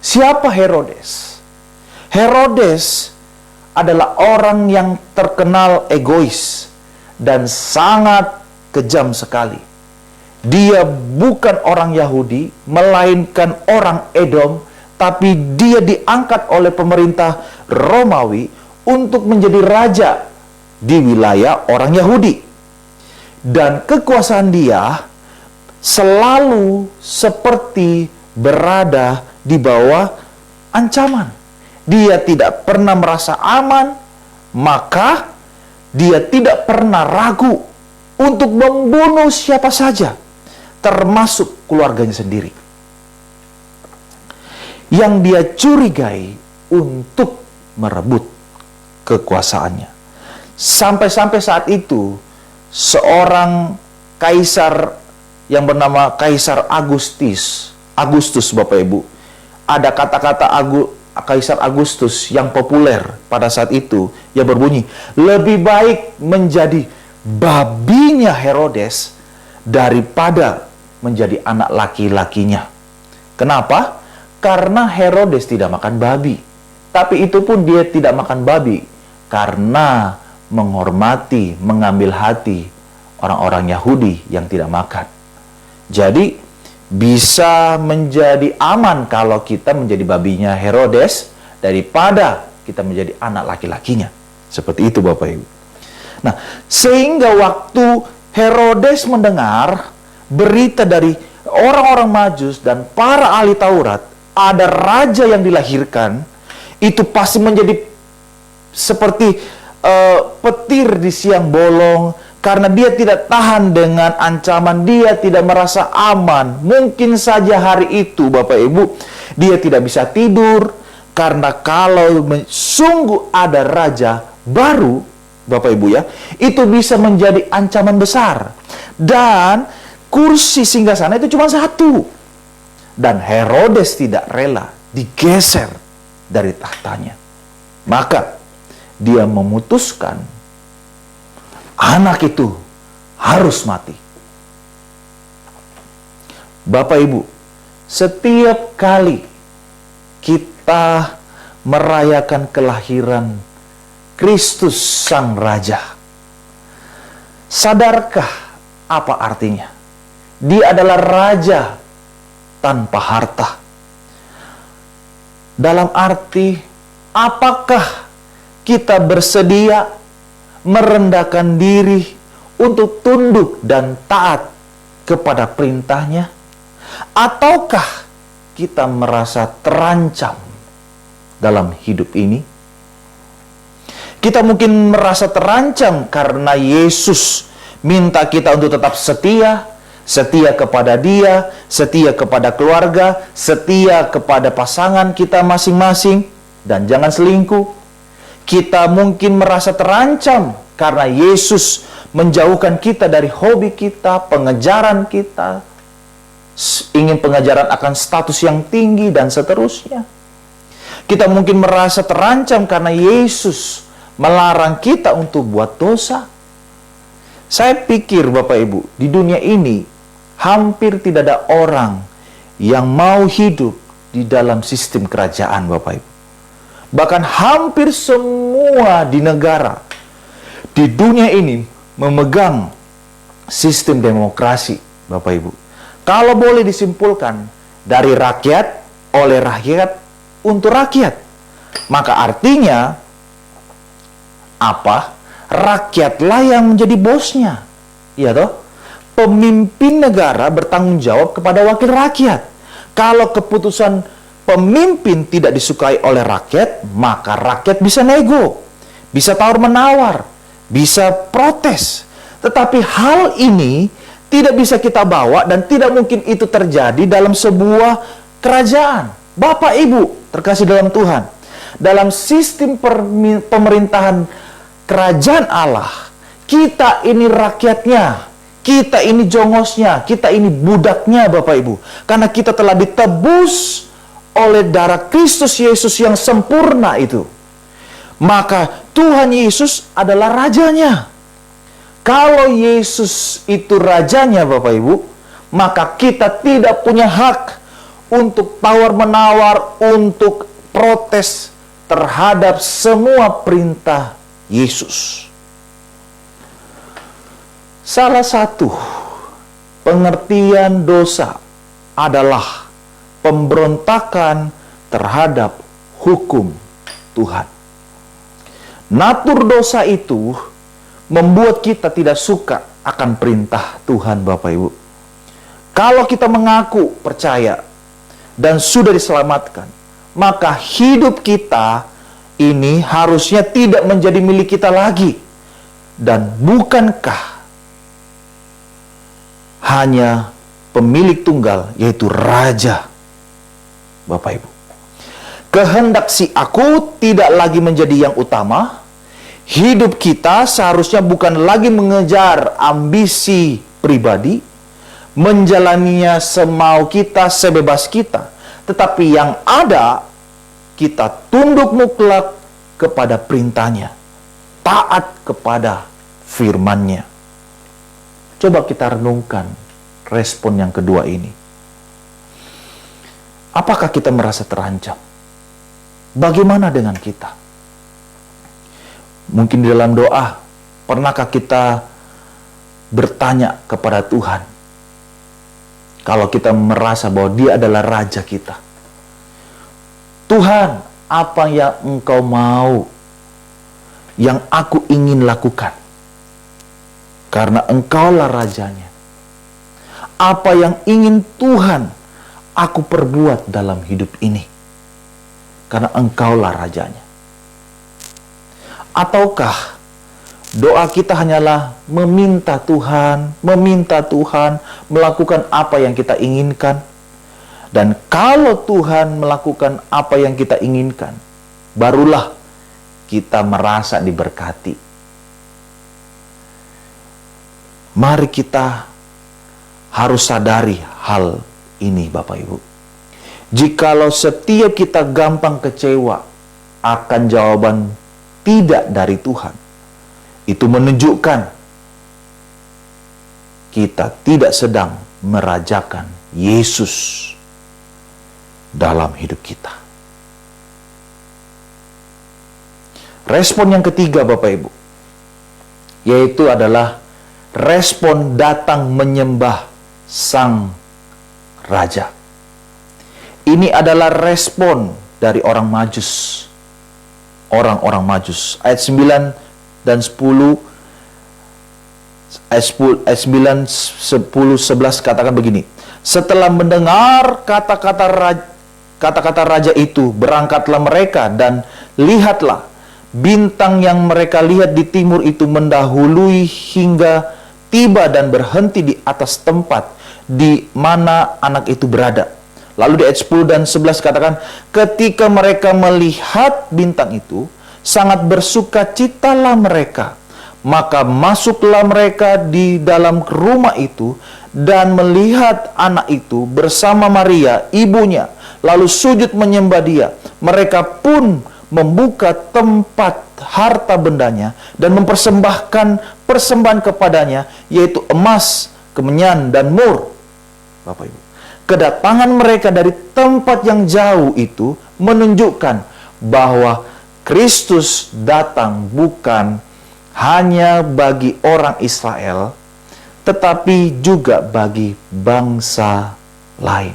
Siapa Herodes? Herodes adalah orang yang terkenal egois dan sangat kejam sekali. Dia bukan orang Yahudi, melainkan orang Edom, tapi dia diangkat oleh pemerintah Romawi untuk menjadi raja di wilayah orang Yahudi. Dan kekuasaan dia selalu seperti berada di bawah ancaman. Dia tidak pernah merasa aman, maka dia tidak pernah ragu untuk membunuh siapa saja, termasuk keluarganya sendiri yang dia curigai untuk merebut kekuasaannya. Sampai-sampai saat itu, seorang kaisar yang bernama Kaisar Agustus, Bapak Ibu, ada kata-kata Kaisar Agustus yang populer pada saat itu, yang berbunyi, lebih baik menjadi babinya Herodes daripada menjadi anak laki-lakinya. Kenapa? Karena Herodes tidak makan babi. Tapi itu pun dia tidak makan babi karena menghormati, mengambil hati orang-orang Yahudi yang tidak makan. Jadi bisa menjadi aman kalau kita menjadi babinya Herodes daripada kita menjadi anak laki-lakinya. Seperti itu, Bapak Ibu. Nah, sehingga waktu Herodes mendengar berita dari orang-orang Majus dan para ahli Taurat, ada raja yang dilahirkan, itu pasti menjadi seperti petir di siang bolong, karena dia tidak tahan dengan ancaman, dia tidak merasa aman. Mungkin saja hari itu, Bapak Ibu, dia tidak bisa tidur, karena kalau sungguh ada raja baru, Bapak Ibu ya, itu bisa menjadi ancaman besar. Dan kursi singgasana itu cuma satu. Dan Herodes tidak rela digeser dari tahtanya. Maka dia memutuskan anak itu harus mati. Bapak Ibu, setiap kali kita merayakan kelahiran Kristus Sang Raja, sadarkah apa artinya? Dia adalah raja tanpa harta. Dalam arti, apakah kita bersedia merendahkan diri untuk tunduk dan taat kepada perintahnya? Ataukah kita merasa terancam dalam hidup ini? Kita mungkin merasa terancam karena Yesus minta kita untuk tetap setia, Setia kepada Dia, setia kepada keluarga, setia kepada pasangan kita masing-masing, dan jangan selingkuh. Kita mungkin merasa terancam karena Yesus menjauhkan kita dari hobi kita, pengejaran kita, ingin pengejaran akan status yang tinggi, dan seterusnya. Kita mungkin merasa terancam karena Yesus melarang kita untuk buat dosa. Saya pikir Bapak Ibu, di dunia ini hampir tidak ada orang yang mau hidup di dalam sistem kerajaan Bapak Ibu. Bahkan hampir semua di negara di dunia ini memegang sistem demokrasi Bapak Ibu. Kalau boleh disimpulkan, dari rakyat, oleh rakyat, untuk rakyat. Maka artinya apa? Rakyatlah yang menjadi bosnya. Iya toh? Pemimpin negara bertanggung jawab kepada wakil rakyat. Kalau keputusan pemimpin tidak disukai oleh rakyat, maka rakyat bisa nego, bisa tawar-menawar, bisa protes. Tetapi hal ini tidak bisa kita bawa dan tidak mungkin itu terjadi dalam sebuah kerajaan. Bapak Ibu terkasih dalam Tuhan, dalam sistem pemerintahan kerajaan Allah, kita ini rakyatnya, kita ini jongosnya, kita ini budaknya Bapak Ibu. Karena kita telah ditebus oleh darah Kristus Yesus yang sempurna itu. Maka Tuhan Yesus adalah rajanya. Kalau Yesus itu rajanya Bapak Ibu, maka kita tidak punya hak untuk tawar-menawar, untuk protes terhadap semua perintah Yesus. Salah satu pengertian dosa adalah pemberontakan terhadap hukum Tuhan. Natur dosa itu membuat kita tidak suka akan perintah Tuhan Bapak Ibu. Kalau kita mengaku percaya dan sudah diselamatkan, maka hidup kita ini harusnya tidak menjadi milik kita lagi. Dan bukankah hanya pemilik tunggal, yaitu Raja Bapak Ibu? Kehendak si aku tidak lagi menjadi yang utama. Hidup kita seharusnya bukan lagi mengejar ambisi pribadi, menjalaninya semau kita, sebebas kita. Tetapi yang ada, kita tunduk mutlak kepada perintahnya, taat kepada firman-Nya. Coba kita renungkan respon yang kedua ini. Apakah kita merasa terancam? Bagaimana dengan kita? Mungkin di dalam doa, pernahkah kita bertanya kepada Tuhan? Kalau kita merasa bahwa Dia adalah Raja kita. Tuhan, apa yang Engkau mau, yang aku ingin lakukan? Karena Engkaulah Rajanya. Apa yang ingin Tuhan aku perbuat dalam hidup ini? Karena Engkaulah Rajanya. Ataukah doa kita hanyalah meminta Tuhan melakukan apa yang kita inginkan? Dan kalau Tuhan melakukan apa yang kita inginkan, barulah kita merasa diberkati. Mari kita harus sadari hal ini Bapak Ibu. Jikalau setiap kita gampang kecewa akan jawaban tidak dari Tuhan, itu menunjukkan kita tidak sedang merajakan Yesus dalam hidup kita. Respon yang ketiga Bapak Ibu, yaitu adalah respon datang menyembah Sang Raja. Ini adalah respon dari orang Majus. Orang-orang Majus. Ayat 9 dan 10, ayat 9, 10, 11 katakan begini. Setelah mendengar kata-kata raja itu, berangkatlah mereka dan lihatlah, bintang yang mereka lihat di timur itu mendahului hingga tiba dan berhenti di atas tempat di mana anak itu berada. Lalu di ayat 10 dan 11 katakan, ketika mereka melihat bintang itu, sangat bersukacitalah mereka. Maka masuklah mereka di dalam rumah itu dan melihat anak itu bersama Maria, ibunya, lalu sujud menyembah dia. Mereka pun membuka tempat harta bendanya dan mempersembahkan persembahan kepadanya, yaitu emas, kemenyan, dan mur. Bapak Ibu, kedatangan mereka dari tempat yang jauh itu menunjukkan bahwa Kristus datang bukan hanya bagi orang Israel, tetapi juga bagi bangsa lain.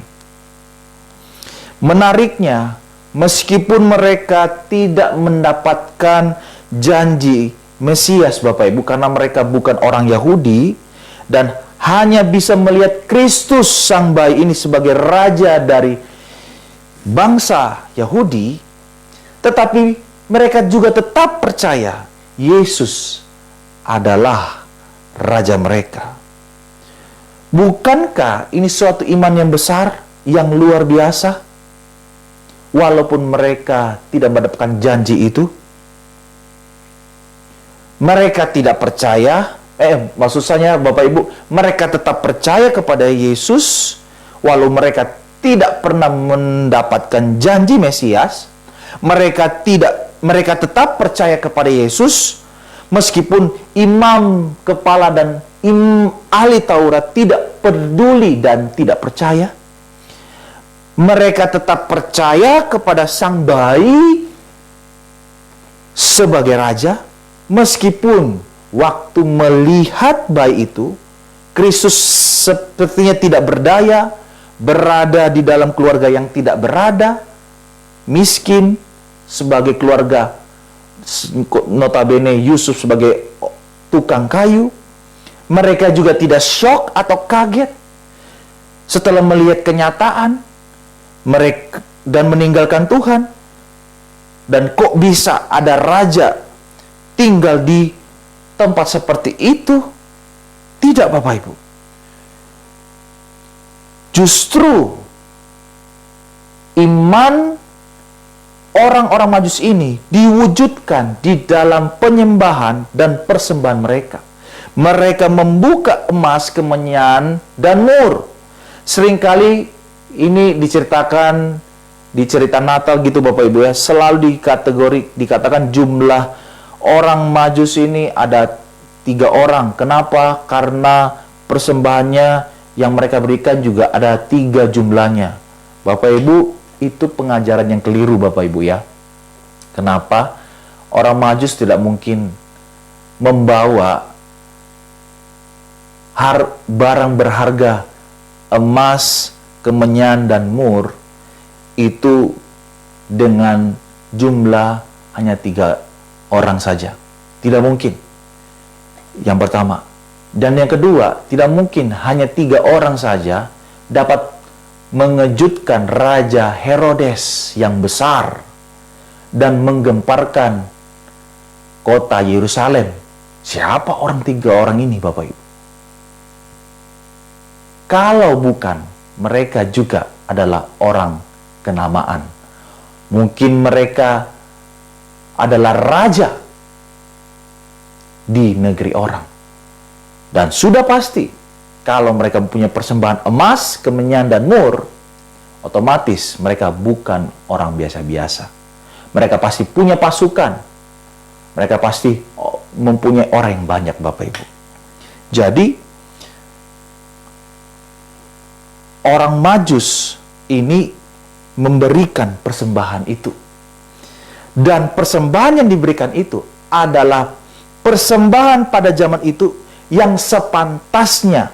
Menariknya, meskipun mereka tidak mendapatkan janji Mesias, Bapak Ibu, karena mereka bukan orang Yahudi dan hanya bisa melihat Kristus Sang Bayi ini sebagai raja dari bangsa Yahudi, tetapi mereka juga tetap percaya Yesus adalah raja mereka. Bukankah ini suatu iman yang besar, yang luar biasa? Walaupun mereka tidak mendapatkan janji itu, mereka tidak percaya, maksud saya Bapak Ibu, mereka tetap percaya kepada Yesus, walau mereka tidak pernah mendapatkan janji Mesias. Mereka tetap percaya kepada Yesus, meskipun imam kepala dan ahli Taurat tidak peduli dan tidak percaya. Mereka tetap percaya kepada Sang Bayi sebagai raja, meskipun waktu melihat bayi itu, Kristus sepertinya tidak berdaya, berada di dalam keluarga yang tidak berada, miskin, sebagai keluarga notabene Yusuf sebagai tukang kayu. Mereka juga tidak syok atau kaget setelah melihat kenyataan mereka dan meninggalkan Tuhan. Dan kok bisa ada raja tinggal di tempat seperti itu? Tidak, Bapak Ibu. Justru iman orang-orang Majus ini diwujudkan di dalam penyembahan dan persembahan mereka. Mereka membuka emas, kemenyan, dan mur. Seringkali ini diceritakan di cerita Natal gitu Bapak Ibu ya, selalu dikatakan jumlah orang Majus ini ada 3 orang. Kenapa? Karena persembahannya yang mereka berikan juga ada 3 jumlahnya. Bapak Ibu, itu pengajaran yang keliru Bapak Ibu ya. Kenapa? Orang Majus tidak mungkin membawa barang berharga, emas, kemenyan, dan mur itu dengan jumlah hanya 3 orang saja. Tidak mungkin. Yang pertama. Dan yang kedua, tidak mungkin hanya 3 orang saja dapat mengejutkan Raja Herodes yang besar dan menggemparkan kota Yerusalem. Siapa 3 orang ini Bapak Ibu? Kalau bukan, mereka juga adalah orang kenamaan. Mungkin mereka adalah raja di negeri orang. Dan sudah pasti, kalau mereka punya persembahan emas, kemenyan, dan mur, otomatis mereka bukan orang biasa-biasa. Mereka pasti punya pasukan. Mereka pasti mempunyai orang yang banyak, Bapak Ibu. Jadi, orang Majus ini memberikan persembahan itu. Dan persembahan yang diberikan itu adalah persembahan pada zaman itu yang sepantasnya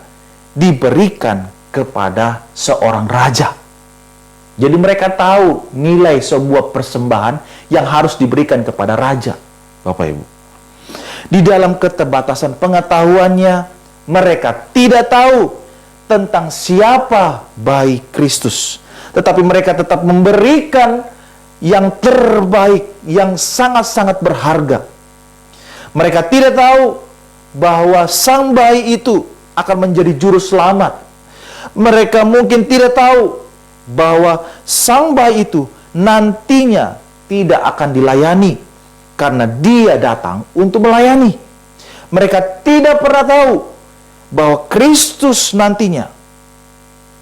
diberikan kepada seorang raja. Jadi mereka tahu nilai sebuah persembahan yang harus diberikan kepada raja, Bapak Ibu. Di dalam keterbatasan pengetahuannya, mereka tidak tahu tentang siapa bayi Kristus. Tetapi mereka tetap memberikan yang terbaik, yang sangat-sangat berharga. Mereka tidak tahu bahwa sang bayi itu akan menjadi juru selamat. Mereka mungkin tidak tahu bahwa sang bayi itu nantinya tidak akan dilayani karena dia datang untuk melayani. Mereka tidak pernah tahu bahwa Kristus nantinya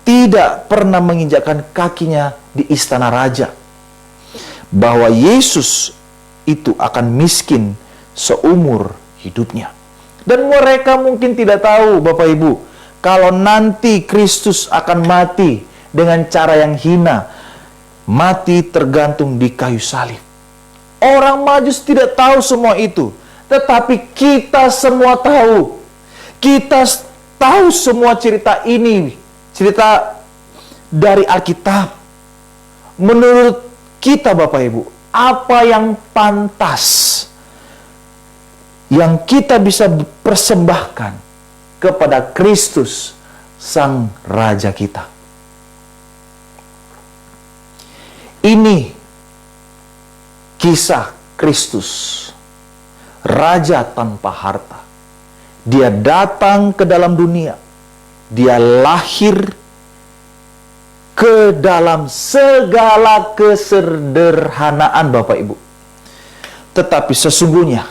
tidak pernah menginjakkan kakinya di istana raja. Bahwa Yesus itu akan miskin seumur hidupnya. Dan mereka mungkin tidak tahu, Bapak Ibu, kalau nanti Kristus akan mati dengan cara yang hina, mati tergantung di kayu salib. Orang Majus tidak tahu semua itu, tetapi kita semua tahu. Kita tahu semua cerita ini, cerita dari Alkitab. Menurut kita, Bapak Ibu, apa yang pantas yang kita bisa persembahkan kepada Kristus, Sang Raja kita? Ini kisah Kristus, Raja tanpa harta. Dia datang ke dalam dunia. Dia lahir ke dalam segala kesederhanaan, Bapak Ibu. Tetapi sesungguhnya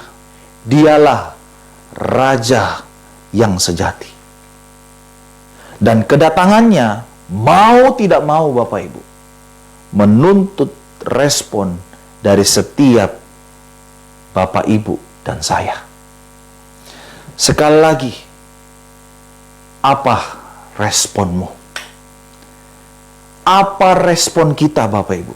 dialah Raja yang sejati. Dan kedatangannya mau tidak mau, Bapak Ibu, menuntut respon dari setiap Bapak Ibu dan saya. Sekali lagi, apa responmu? Apa respon kita, Bapak Ibu?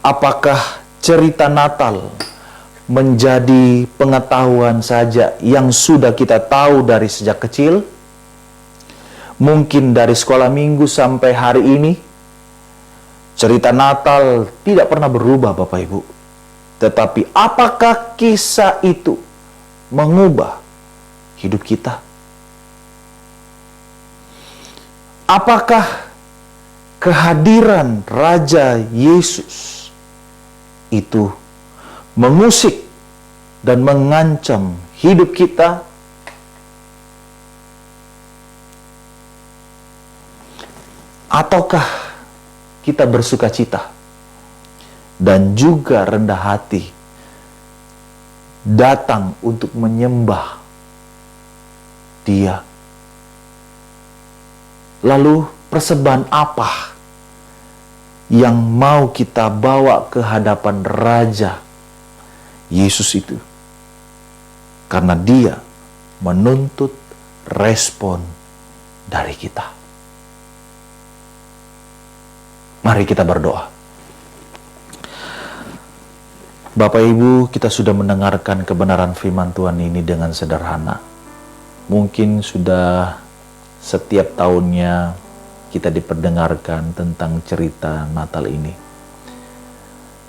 Apakah cerita Natal menjadi pengetahuan saja yang sudah kita tahu dari sejak kecil? Mungkin dari sekolah minggu sampai hari ini, cerita Natal tidak pernah berubah, Bapak Ibu. Tetapi apakah kisah itu mengubah hidup kita? Apakah kehadiran Raja Yesus itu mengusik dan mengancam hidup kita? Ataukah kita bersuka cita dan juga rendah hati datang untuk menyembah Dia? Lalu persembahan apa yang mau kita bawa ke hadapan Raja Yesus itu? Karena Dia menuntut respon dari kita. Mari kita berdoa. Bapak Ibu, kita sudah mendengarkan kebenaran firman Tuhan ini dengan sederhana. Mungkin sudah setiap tahunnya kita diperdengarkan tentang cerita Natal ini.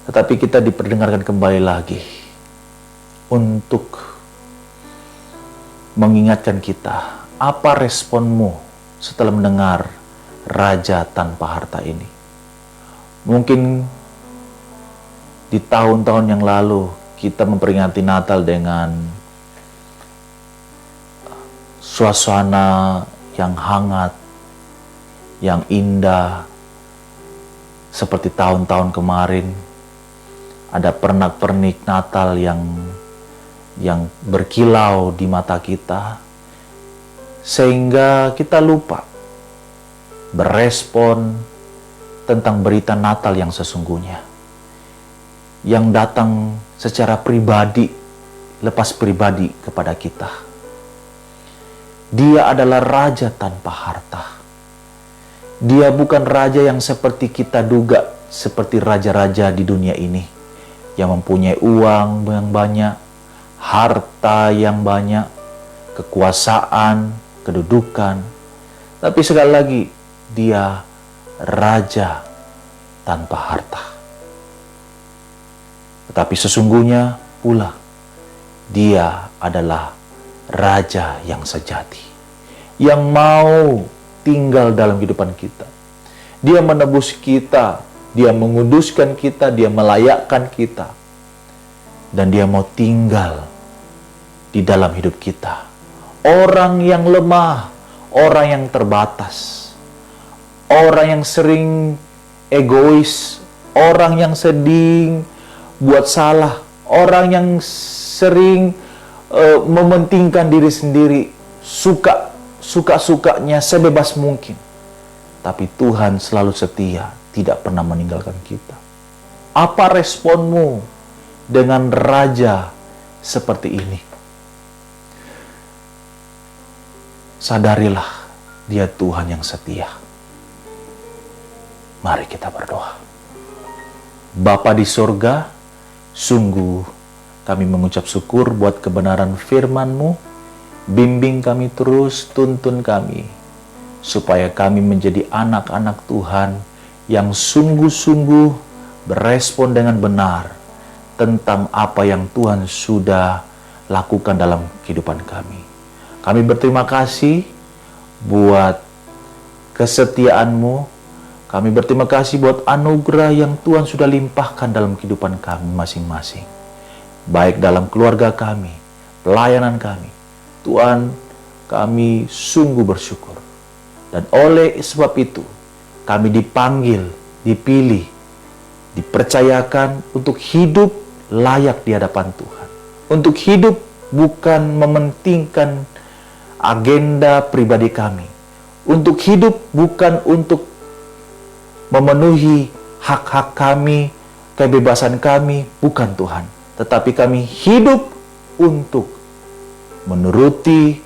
Tetapi kita diperdengarkan kembali lagi untuk mengingatkan kita, apa responmu setelah mendengar Raja tanpa harta ini? Mungkin di tahun-tahun yang lalu kita memperingati Natal dengan suasana yang hangat, yang indah, seperti tahun-tahun kemarin. Ada pernak-pernik Natal yang berkilau di mata kita, sehingga kita lupa berespon tentang berita Natal yang sesungguhnya, yang datang secara pribadi, lepas pribadi kepada kita. Dia adalah Raja tanpa harta. Dia bukan raja yang seperti kita duga, seperti raja-raja di dunia ini, yang mempunyai uang yang banyak, harta yang banyak, kekuasaan, kedudukan. Tapi sekali lagi, Dia Raja tanpa harta. Tetapi sesungguhnya pula, Dia adalah Raja yang sejati, yang mau tinggal dalam kehidupan kita. Dia menebus kita, Dia menguduskan kita, Dia melayakkan kita, dan Dia mau tinggal di dalam hidup kita. Orang yang lemah, orang yang terbatas, orang yang sering egois, orang yang sering buat salah, orang yang sering mementingkan diri sendiri, suka-sukanya sebebas mungkin. Tapi Tuhan selalu setia, tidak pernah meninggalkan kita. Apa responmu dengan raja seperti ini? Sadarilah, Dia Tuhan yang setia. Mari kita berdoa. Bapa di sorga, sungguh kami mengucap syukur buat kebenaran firman-Mu. Bimbing kami terus, tuntun kami, supaya kami menjadi anak-anak Tuhan yang sungguh-sungguh berespon dengan benar tentang apa yang Tuhan sudah lakukan dalam kehidupan kami. Kami berterima kasih buat kesetiaan-Mu. Kami berterima kasih buat anugerah yang Tuhan sudah limpahkan dalam kehidupan kami masing-masing. Baik dalam keluarga kami, pelayanan kami. Tuhan, kami sungguh bersyukur. Dan oleh sebab itu, kami dipanggil, dipilih, dipercayakan untuk hidup layak di hadapan Tuhan. Untuk hidup bukan mementingkan agenda pribadi kami. Untuk hidup bukan untuk memenuhi hak-hak kami, kebebasan kami, bukan Tuhan. Tetapi kami hidup untuk menuruti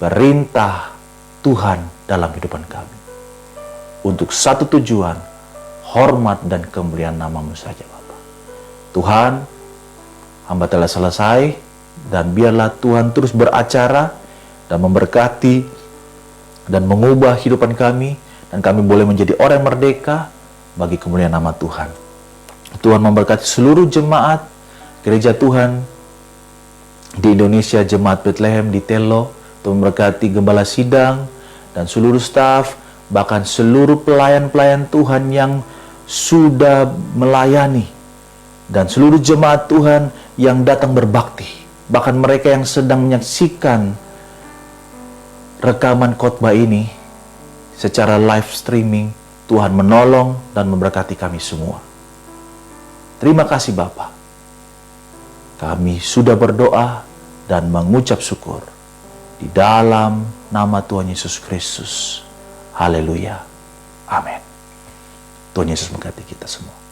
perintah Tuhan dalam kehidupan kami. Untuk satu tujuan, hormat dan kemuliaan nama-Mu saja, Bapa. Tuhan, hamba telah selesai, dan biarlah Tuhan terus beracara dan memberkati dan mengubah kehidupan kami, dan kami boleh menjadi orang yang merdeka bagi kemuliaan nama Tuhan. Tuhan memberkati seluruh jemaat Gereja Tuhan di Indonesia, Jemaat Bethlehem di Telo. Tuhan memberkati gembala sidang dan seluruh staf, bahkan seluruh pelayan-pelayan Tuhan yang sudah melayani, dan seluruh jemaat Tuhan yang datang berbakti, bahkan mereka yang sedang menyaksikan rekaman khotbah ini secara live streaming. Tuhan menolong dan memberkati kami semua. Terima kasih Bapa. Kami sudah berdoa dan mengucap syukur di dalam nama Tuhan Yesus Kristus. Haleluya. Amin. Tuhan Yesus memberkati kita semua.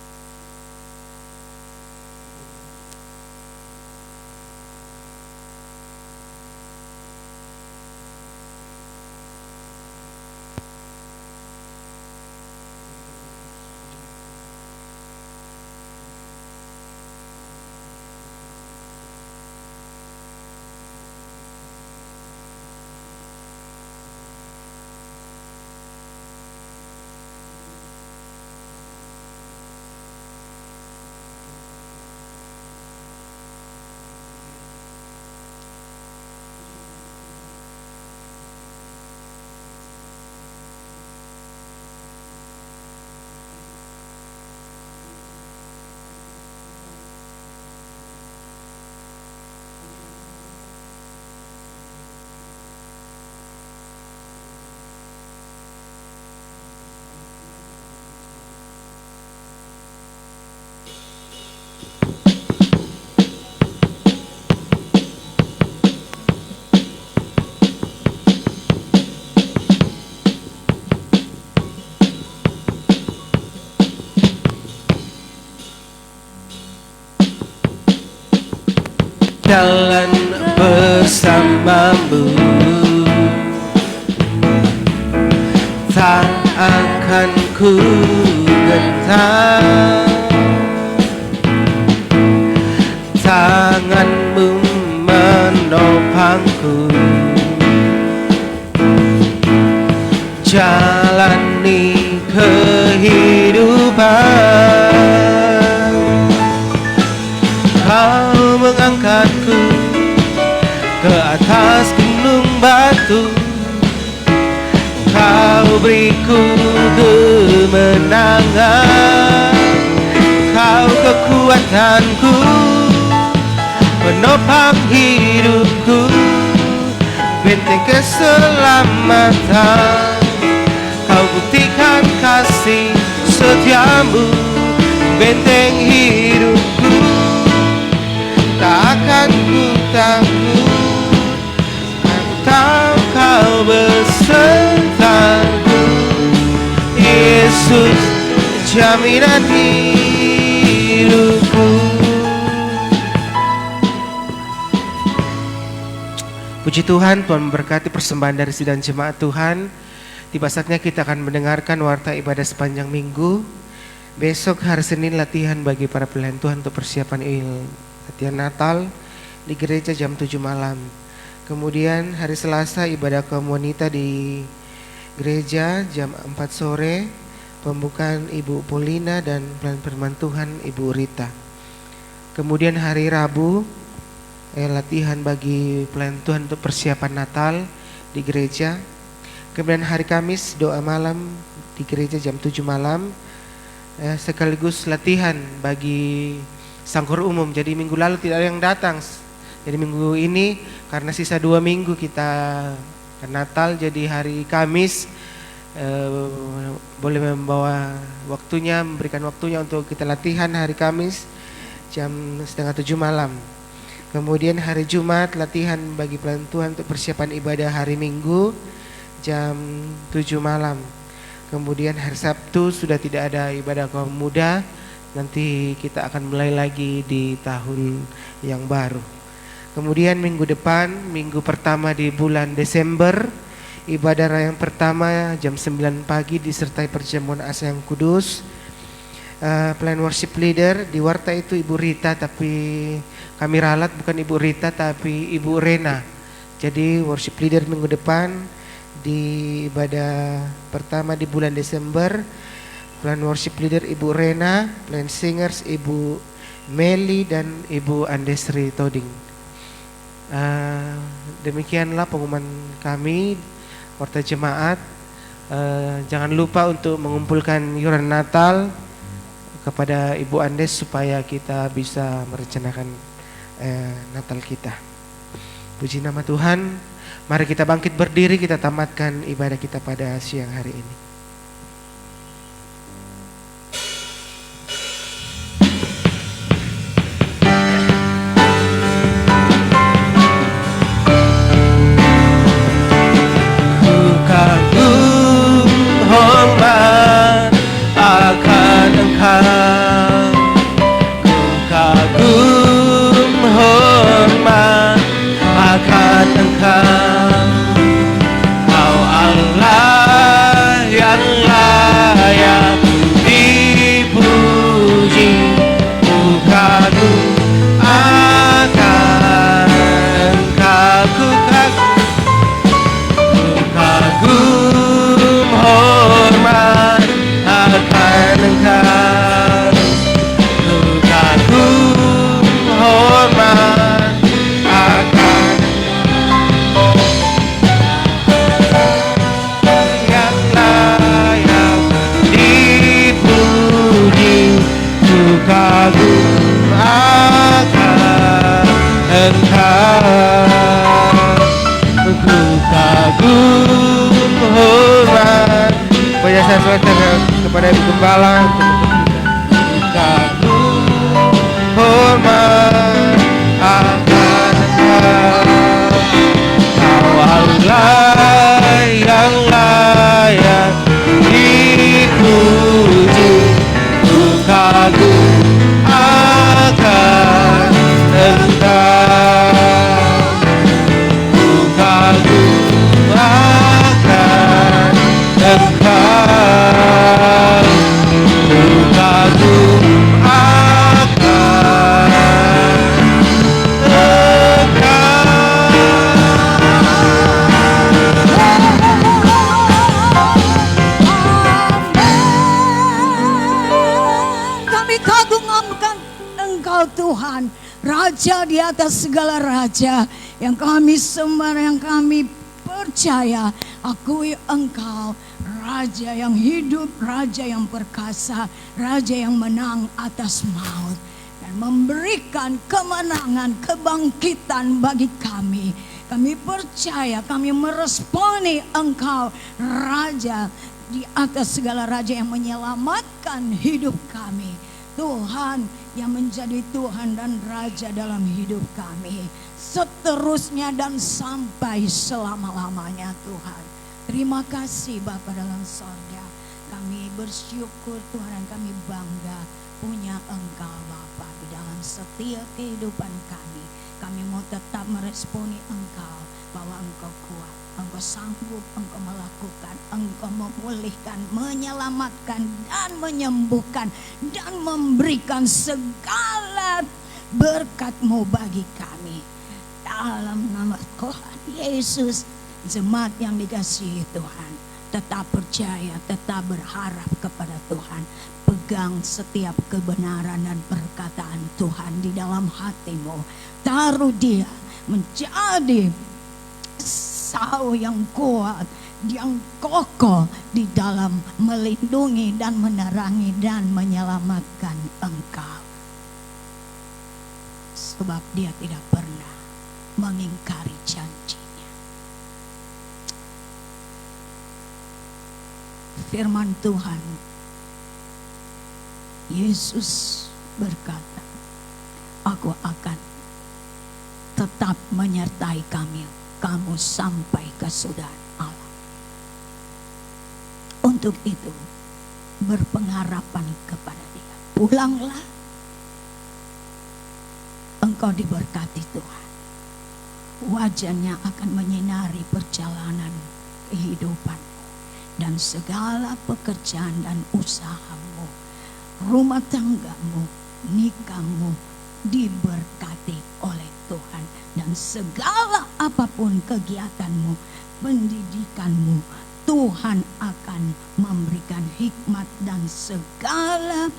Jalan bersamamu, tak akan ku gentar. Tanganmu menopangku, jalani kehidupan. Kau mengangkatku ke atas gunung batu, Kau beriku kemenangan. Kau kekuatanku, penopang hidupku, benteng keselamatan. Kau buktikan kasih setiamu, benteng hidupku. Tak akan ku takut, aku tahu kau besertaku. Yesus, jaminan hidupku. Puji Tuhan, Tuhan memberkati persembahan dari sidang jemaat Tuhan. Tiba saatnya kita akan mendengarkan warta ibadah sepanjang minggu. Besok hari Senin latihan bagi para pelayan Tuhan untuk persiapan latihan Natal di gereja jam 7 malam. Kemudian hari Selasa ibadah kaum wanita di gereja jam 4 sore. Pembukaan Ibu Polina dan pelayan firman Tuhan Ibu Rita. Kemudian hari Rabu latihan bagi pelayan Tuhan untuk persiapan Natal di gereja. Kemudian hari Kamis doa malam di gereja jam 7 malam, sekaligus latihan bagi sangkur umum. Jadi minggu lalu tidak ada yang datang. Jadi minggu ini karena sisa 2 minggu kita ke Natal, jadi hari Kamis boleh membawa waktunya, memberikan waktunya untuk kita latihan hari Kamis jam 6:30 malam. Kemudian hari Jumat latihan bagi pelayan Tuhan untuk persiapan ibadah hari Minggu jam 7 malam. Kemudian hari Sabtu sudah tidak ada ibadah kaum muda. Nanti kita akan mulai lagi di tahun yang baru. Kemudian minggu depan, minggu pertama di bulan Desember, ibadah yang pertama jam 9 pagi disertai perjamuan asa yang kudus. Pelayan worship leader di warta itu Ibu Rita, tapi kami ralat bukan Ibu Rita tapi Ibu Rena. Jadi worship leader minggu depan di ibadah pertama di bulan Desember, pelayan worship leader Ibu Rena, pelayan singers Ibu Meli dan Ibu Andesri Toding. Demikianlah pengumuman kami warta jemaat. Jangan lupa untuk mengumpulkan yuran Natal kepada Ibu Andes supaya kita bisa merencanakan Natal kita. Puji nama Tuhan. Mari kita bangkit berdiri, kita tamatkan ibadah kita pada siang hari ini. Ku kagum hormat akan Engkau, ku kagum hormat akan Engkau. Kau Allah yang layak dipuji, ku kagum akan Engkau, ku kagum hormat akan Engkau, ku kagum hormat akan yang layak dipuji, ku kagum akan Engkau, ku kagum hormat. Punya saya kepada Ibu Gembala untuk kagum hormat akan Engkau. Kau Allah yang layak dipuji, ku kagum akan Engkau, ku kagum akan Engkau, ku kagum akan Kami kagumkan Engkau Tuhan, Raja di atas segala raja, yang kami sembah, yang kami percaya. Akui Engkau Raja yang hidup, Raja yang perkasa, Raja yang menang atas maut. Dan memberikan kemenangan, kebangkitan bagi kami. Kami percaya, kami meresponi Engkau, Raja di atas segala raja yang menyelamatkan hidup kami. Tuhan yang menjadi Tuhan dan Raja dalam hidup kami seterusnya dan sampai selama-lamanya Tuhan. Terima kasih Bapa dalam sorga. Kami bersyukur Tuhan dan kami bangga punya Engkau Bapa di dalam setiap kehidupan kami. Kami mau tetap meresponi Engkau bahwa Engkau kuat, Engkau sanggup, Engkau melakukan, Engkau memulihkan, menyelamatkan dan menyembuhkan dan memberikan segala berkat-Mu bagi kami. Dalam nama Tuhan Yesus, jemaat yang dikasihi Tuhan, tetap percaya, tetap berharap kepada Tuhan. Pegang setiap kebenaran dan perkataan Tuhan di dalam hatimu. Taruh dia menjadi sau yang kuat, yang kokoh di dalam melindungi dan menerangi dan menyelamatkan engkau. Sebab dia tidak pernah mengingkari janjinya. Firman Tuhan, Yesus berkata, aku akan tetap menyertai kamu sampai kesudahan alam. Untuk itu, berpengharapan kepada Dia. Pulanglah, engkau diberkati Tuhan. Wajahnya akan menyinari perjalanan kehidupanmu dan segala pekerjaan dan usahamu, rumah tanggamu, nikahmu diberkati oleh Tuhan, dan segala apapun kegiatanmu, pendidikanmu, Tuhan akan memberikan hikmat dan segala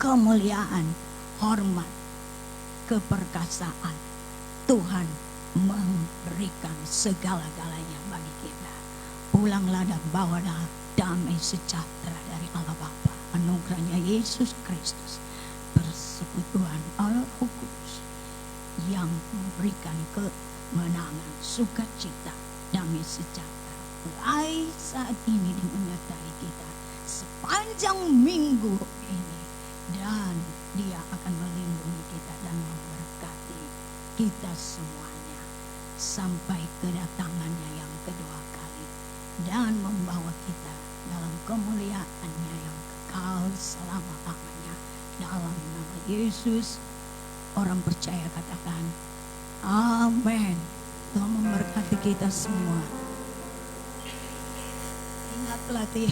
kemuliaan, hormat, keperkasaan. Tuhan memberikan segala-galanya bagi kita. Pulanglah dan bawalah damai sejahtera dari Allah Bapa, anugerahnya Yesus Kristus, persekutuan Allah Roh Kudus yang memberikan kemenangan, sukacita, damai sejahtera mulai saat ini dan menyertai kita sepanjang minggu ini, dan Dia akan melindungi kita dan memberkati kita semuanya sampai kedatangannya yang kedua kali, dan membawa kita dalam kemuliaannya yang kekal selama-lamanya. Dalam nama Yesus, orang percaya katakan amin. Tuhan memberkati kita semua. Ingat pelatih.